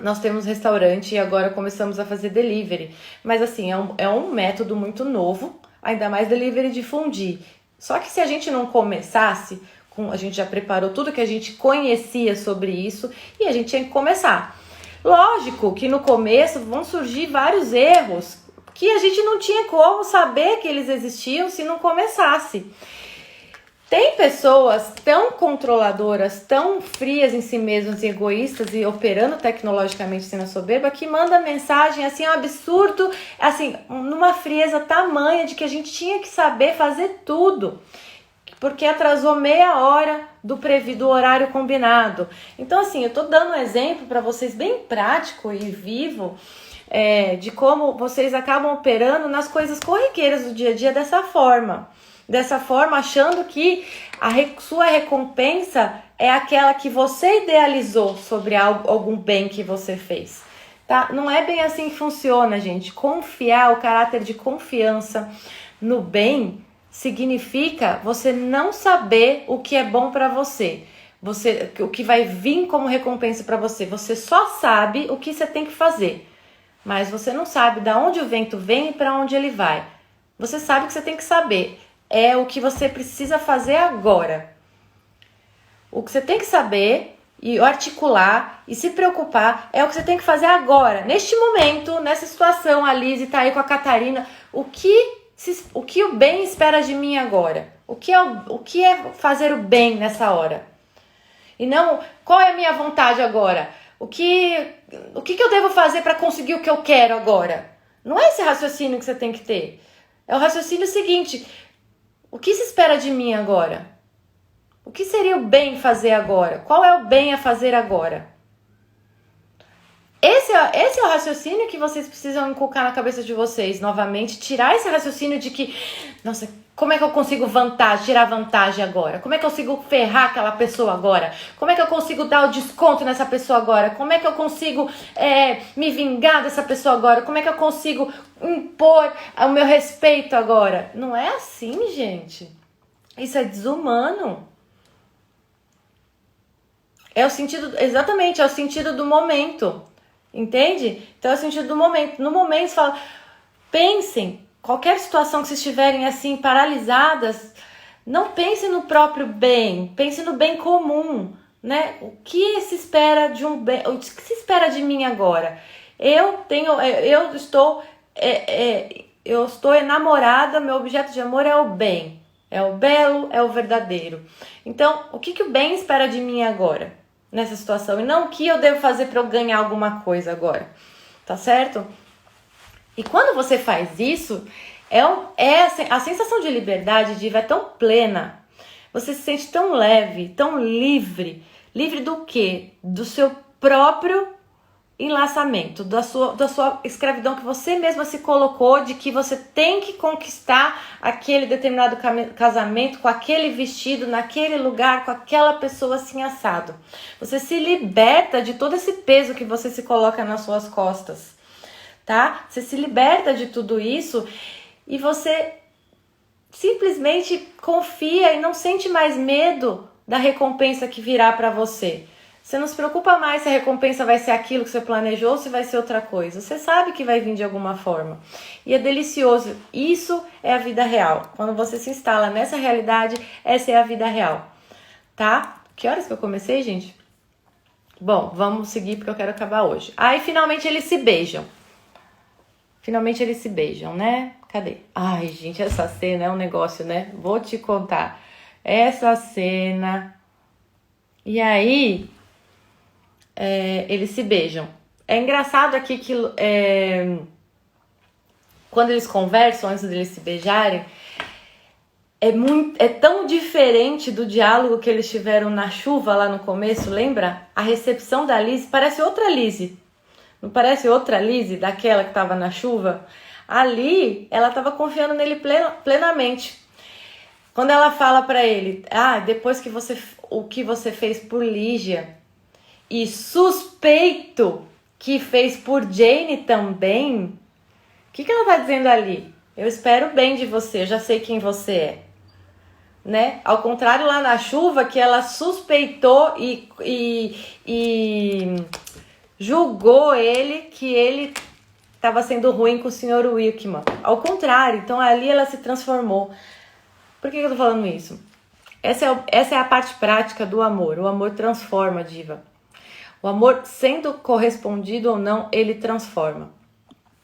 Nós temos restaurante e agora começamos a fazer delivery. Mas assim, é um método muito novo, ainda mais delivery de fundir. Só que se a gente não começasse, a gente já preparou tudo que a gente conhecia sobre isso e a gente tinha que começar. Lógico que no começo vão surgir vários erros que a gente não tinha como saber que eles existiam se não começasse. Tem pessoas tão controladoras, tão frias em si mesmas e egoístas e operando tecnologicamente sem a soberba, que manda mensagem assim, um absurdo, assim, numa frieza tamanha de que a gente tinha que saber fazer tudo, porque atrasou meia hora do horário combinado. Então, assim, eu tô dando um exemplo para vocês bem prático e vivo, de como vocês acabam operando nas coisas corriqueiras do dia a dia dessa forma, achando que a sua recompensa é aquela que você idealizou sobre algum bem que você fez, tá? Não é bem assim que funciona, gente. Confiar, o caráter de confiança no bem significa você não saber o que é bom para você. O que vai vir como recompensa para você. Você só sabe o que você tem que fazer, mas você não sabe de onde o vento vem e para onde ele vai. Você sabe o que você tem que saber. É o que você precisa fazer agora. O que você tem que saber e articular e se preocupar é o que você tem que fazer agora. Neste momento, nessa situação, a Liz tá aí com a Catarina. O que o bem espera de mim agora? O que é fazer o bem nessa hora? E não, qual é a minha vontade agora? O que eu devo fazer para conseguir o que eu quero agora? Não é esse raciocínio que você tem que ter. É o raciocínio seguinte: o que se espera de mim agora? O que seria o bem fazer agora? Qual é o bem a fazer agora? Esse é o raciocínio que vocês precisam inculcar na cabeça de vocês, novamente. Tirar esse raciocínio de que, nossa, como é que eu consigo tirar vantagem agora? Como é que eu consigo ferrar aquela pessoa agora? Como é que eu consigo dar o desconto nessa pessoa agora? Como é que eu consigo me vingar dessa pessoa agora? Como é que eu consigo impor o meu respeito agora? Não é assim, gente. Isso é desumano. É o sentido do momento. Entende? Então é o sentido do momento. No momento, você fala, pensem, qualquer situação que vocês estiverem assim, paralisadas, não pense no próprio bem, pense no bem comum, né? O que se espera de um bem, o que se espera de mim agora? Eu estou enamorada, meu objeto de amor é o bem, é o belo, é o verdadeiro. Então, o que o bem espera de mim agora? Nessa situação, e não o que eu devo fazer para eu ganhar alguma coisa agora, tá certo? E quando você faz isso, a sensação de liberdade é tão plena, você se sente tão leve, tão livre. Livre do quê? Do seu próprio enlaçamento, da sua escravidão que você mesma se colocou, de que você tem que conquistar aquele determinado casamento com aquele vestido, naquele lugar, com aquela pessoa assim assado. Você se liberta de todo esse peso que você se coloca nas suas costas, tá? Você se liberta de tudo isso e você simplesmente confia e não sente mais medo da recompensa que virá para você. Você não se preocupa mais se a recompensa vai ser aquilo que você planejou ou se vai ser outra coisa. Você sabe que vai vir de alguma forma. E é delicioso. Isso é a vida real. Quando você se instala nessa realidade, essa é a vida real. Tá? Que horas que eu comecei, gente? Bom, vamos seguir porque eu quero acabar hoje. Aí, finalmente, eles se beijam. Né? Cadê? Ai, gente, essa cena é um negócio, né? Vou te contar. Essa cena... E aí... eles se beijam. É engraçado aqui que quando eles conversam, antes deles se beijarem, é tão diferente do diálogo que eles tiveram na chuva lá no começo, lembra? A recepção da Lizzie parece outra Lizzie. Não parece outra Lizzie, daquela que estava na chuva? Ali, ela estava confiando nele plenamente. Quando ela fala para ele, depois que o que você fez por Lígia, e suspeito que fez por Jane também, o que ela tá dizendo ali? Eu espero bem de você, eu já sei quem você é. Né? Ao contrário lá na chuva, que ela suspeitou e julgou ele, que ele estava sendo ruim com o Sr. Wickman. Ao contrário, então ali ela se transformou. Por que eu tô falando isso? Essa é a parte prática do amor. O amor transforma, diva. O amor, sendo correspondido ou não, ele transforma.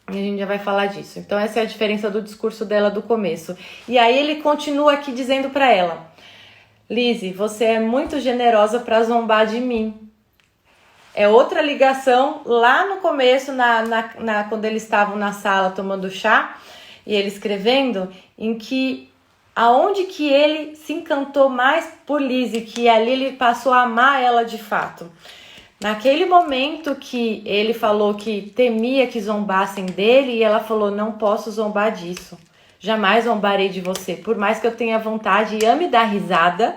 E a gente já vai falar disso. Então essa é a diferença do discurso dela do começo. E aí ele continua aqui dizendo para ela: Lizzie, você é muito generosa para zombar de mim. É outra ligação lá no começo, quando eles estavam na sala tomando chá e ele escrevendo, em que aonde que ele se encantou mais por Lizzie, que ali ele passou a amar ela de fato. Naquele momento que ele falou que temia que zombassem dele, e ela falou, não posso zombar disso. Jamais zombarei de você. Por mais que eu tenha vontade e ame dar risada,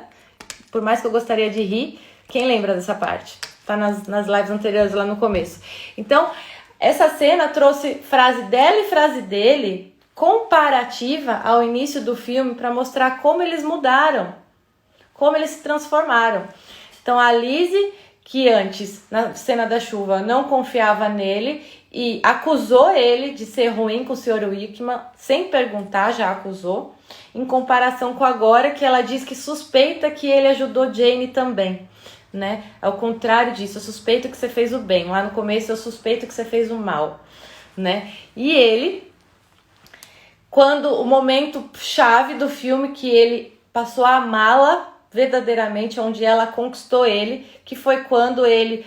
por mais que eu gostaria de rir, quem lembra dessa parte? Tá nas lives anteriores lá no começo. Então, essa cena trouxe frase dela e frase dele, comparativa ao início do filme, para mostrar como eles mudaram, como eles se transformaram. Então, a Lizzie, que antes, na cena da chuva, não confiava nele e acusou ele de ser ruim com o Sr. Wickman, sem perguntar, já acusou, em comparação com agora, que ela diz que suspeita que ele ajudou Jane também, né? Ao contrário disso, eu suspeito que você fez o bem. Lá no começo, eu suspeito que você fez o mal, né? E ele, quando o momento chave do filme, que ele passou a amá-la verdadeiramente, onde ela conquistou ele, que foi quando ele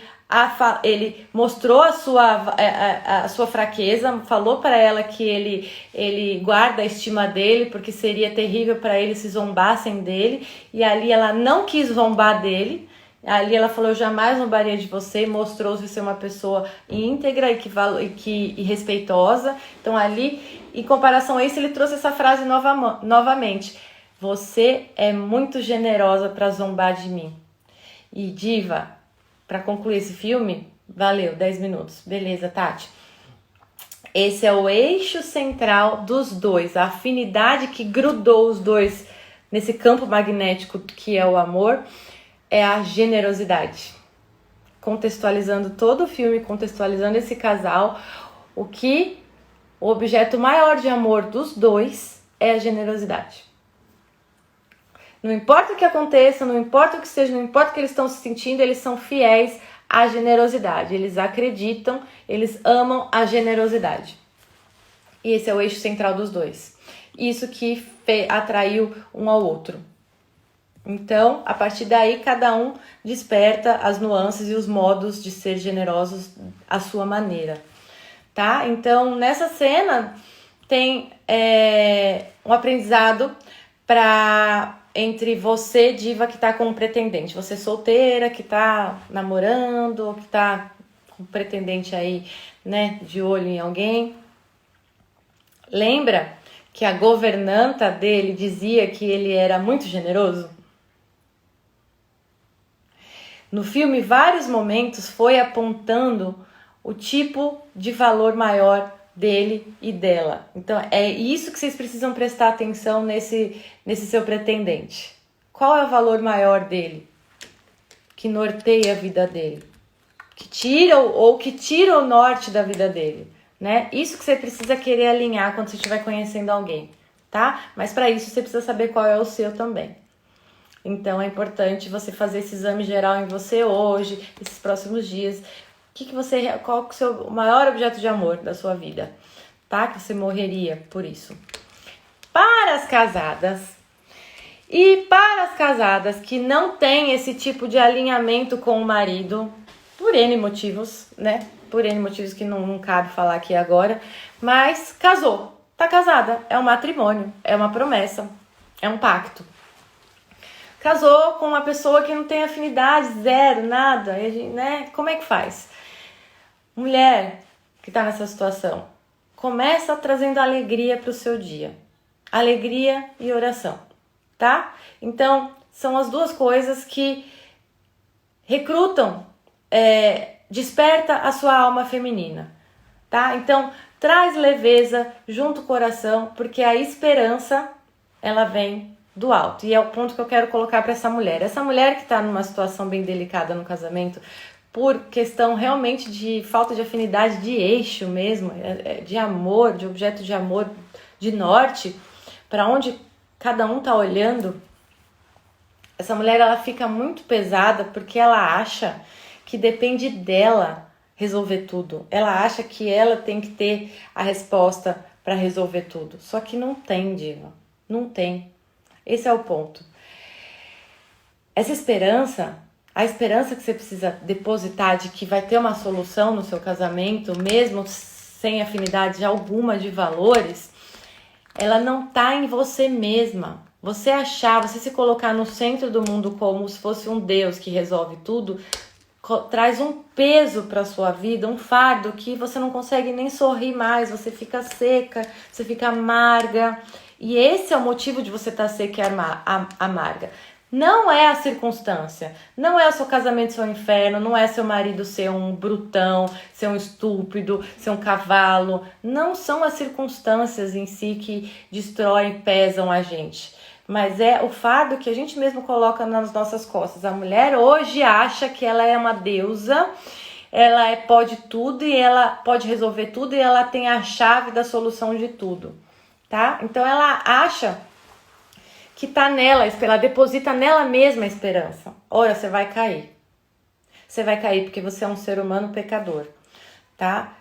mostrou a sua fraqueza, falou para ela que ele guarda a estima dele, porque seria terrível para ele se zombassem dele, e ali ela não quis zombar dele. Ali ela falou, eu jamais zombaria de você, mostrou-se ser uma pessoa íntegra e respeitosa. Então ali, em comparação a isso, ele trouxe essa frase novamente. Você é muito generosa para zombar de mim. E diva, para concluir esse filme, valeu, 10 minutos. Beleza, Tati? Esse é o eixo central dos dois, a afinidade que grudou os dois nesse campo magnético que é o amor, é a generosidade. Contextualizando todo o filme, contextualizando esse casal, o objeto maior de amor dos dois é a generosidade. Não importa o que aconteça, não importa o que seja, não importa o que eles estão se sentindo, eles são fiéis à generosidade. Eles acreditam, eles amam a generosidade. E esse é o eixo central dos dois. Isso que atraiu um ao outro. Então, a partir daí, cada um desperta as nuances e os modos de ser generosos à sua maneira. Tá? Então, nessa cena, tem um aprendizado entre você, diva, que tá com um pretendente. Você solteira, que tá namorando, ou que tá com um pretendente aí, né, de olho em alguém. Lembra que a governanta dele dizia que ele era muito generoso? No filme, vários momentos foi apontando o tipo de valor maior dele e dela. Então, é isso que vocês precisam prestar atenção nesse seu pretendente. Qual é o valor maior dele? Que norteia a vida dele. Que tira o norte da vida dele, né? Isso que você precisa querer alinhar quando você estiver conhecendo alguém, tá? Mas para isso você precisa saber qual é o seu também. Então, é importante você fazer esse exame geral em você hoje, esses próximos dias. Qual é o seu maior objeto de amor da sua vida, tá? Que você morreria por isso. Para as casadas que não têm esse tipo de alinhamento com o marido, por N motivos, né? Por N motivos que não cabe falar aqui agora, mas casou, tá casada, é um matrimônio, é uma promessa, é um pacto. Casou com uma pessoa que não tem afinidade, zero, nada, né? Como é que faz? Mulher que tá nessa situação, começa trazendo alegria pro seu dia. Alegria e oração, tá? Então, são as duas coisas que recrutam, desperta a sua alma feminina, tá? Então, traz leveza junto com o coração, porque a esperança, ela vem do alto. E é o ponto que eu quero colocar para essa mulher. Essa mulher que está numa situação bem delicada no casamento, por questão realmente de falta de afinidade, de eixo mesmo, de amor, de objeto de amor, de norte, para onde cada um tá olhando, essa mulher ela fica muito pesada porque ela acha que depende dela resolver tudo. Ela acha que ela tem que ter a resposta para resolver tudo. Só que não tem, diva. Não tem. Esse é o ponto. Essa esperança, a esperança que você precisa depositar de que vai ter uma solução no seu casamento, mesmo sem afinidade alguma de valores, ela não tá em você mesma. Você se colocar no centro do mundo como se fosse um Deus que resolve tudo, traz um peso para sua vida, um fardo que você não consegue nem sorrir mais, você fica seca, você fica amarga. E esse é o motivo de você estar seca e amarga. Não é a circunstância, não é o seu casamento ser um inferno, não é seu marido ser um brutão, ser um estúpido, ser um cavalo. Não são as circunstâncias em si que destroem, pesam a gente. Mas é o fardo que a gente mesmo coloca nas nossas costas. A mulher hoje acha que ela é uma deusa, ela pode tudo e ela pode resolver tudo e ela tem a chave da solução de tudo, tá? Então ela acha que tá nela, ela deposita nela mesma a esperança. Ora, você vai cair. Você vai cair porque você é um ser humano pecador, tá?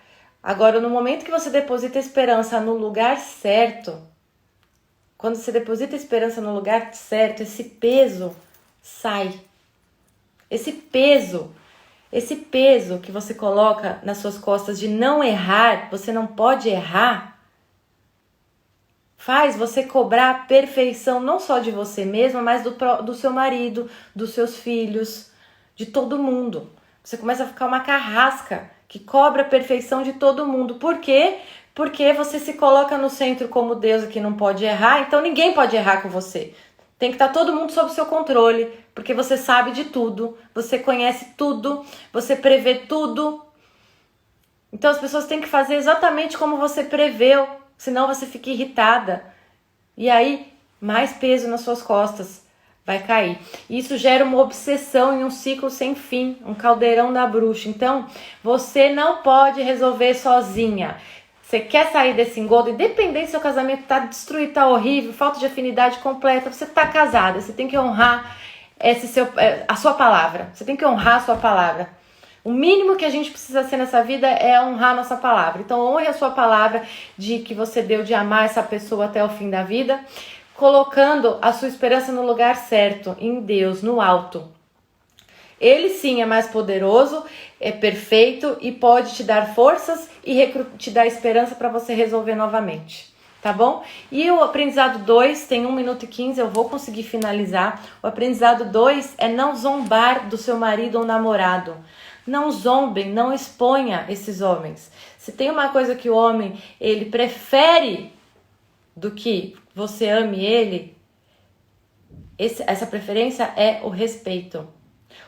Agora, no momento que você deposita a esperança no lugar certo, quando você deposita a esperança no lugar certo, esse peso sai. Esse peso que você coloca nas suas costas de não errar, você não pode errar, faz você cobrar a perfeição não só de você mesma, mas do seu marido, dos seus filhos, de todo mundo. Você começa a ficar uma carrasca que cobra a perfeição de todo mundo. Por quê? Porque você se coloca no centro como Deus que não pode errar, então ninguém pode errar com você. Tem que estar todo mundo sob seu controle, porque você sabe de tudo, você conhece tudo, você prevê tudo. Então as pessoas têm que fazer exatamente como você preveu, senão você fica irritada. E aí, mais peso nas suas costas vai cair. Isso gera uma obsessão e um ciclo sem fim, um caldeirão da bruxa. Então, você não pode resolver sozinha. Você quer sair desse engodo, independente se seu casamento tá destruído, tá horrível, falta de afinidade completa, você tá casada, você tem que honrar a sua palavra. Você tem que honrar a sua palavra. O mínimo que a gente precisa ser nessa vida é honrar a nossa palavra. Então, honre a sua palavra de que você deu de amar essa pessoa até o fim da vida, colocando a sua esperança no lugar certo, em Deus, no alto. Ele sim é mais poderoso, é perfeito e pode te dar forças e te dar esperança para você resolver novamente. Tá bom? E o aprendizado 2, tem 1 minuto e 15, eu vou conseguir finalizar. O aprendizado 2 é não zombar do seu marido ou namorado. Não zombem, não exponha esses homens. Se tem uma coisa que o homem ele prefere do que você ame ele, essa preferência é o respeito.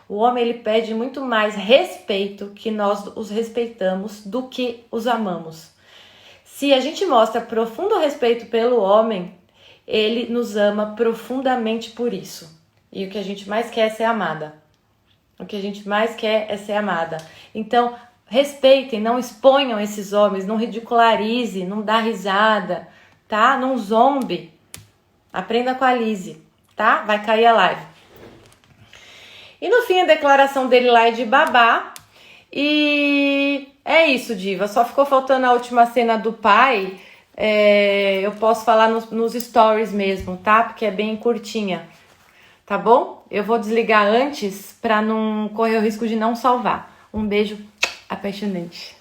O homem ele pede muito mais respeito, que nós os respeitamos, do que os amamos. Se a gente mostra profundo respeito pelo homem, ele nos ama profundamente por isso. E o que a gente mais quer é ser amada. O que a gente mais quer é ser amada. Então, respeitem, não exponham esses homens, não ridicularize, não dá risada, tá? Não zombe. Aprenda com a Lizzie, tá? Vai cair a live. E no fim, a declaração dele lá é de babá. E é isso, diva. Só ficou faltando a última cena do pai. Eu posso falar nos stories mesmo, tá? Porque é bem curtinha. Tá bom? Eu vou desligar antes para não correr o risco de não salvar. Um beijo apaixonante.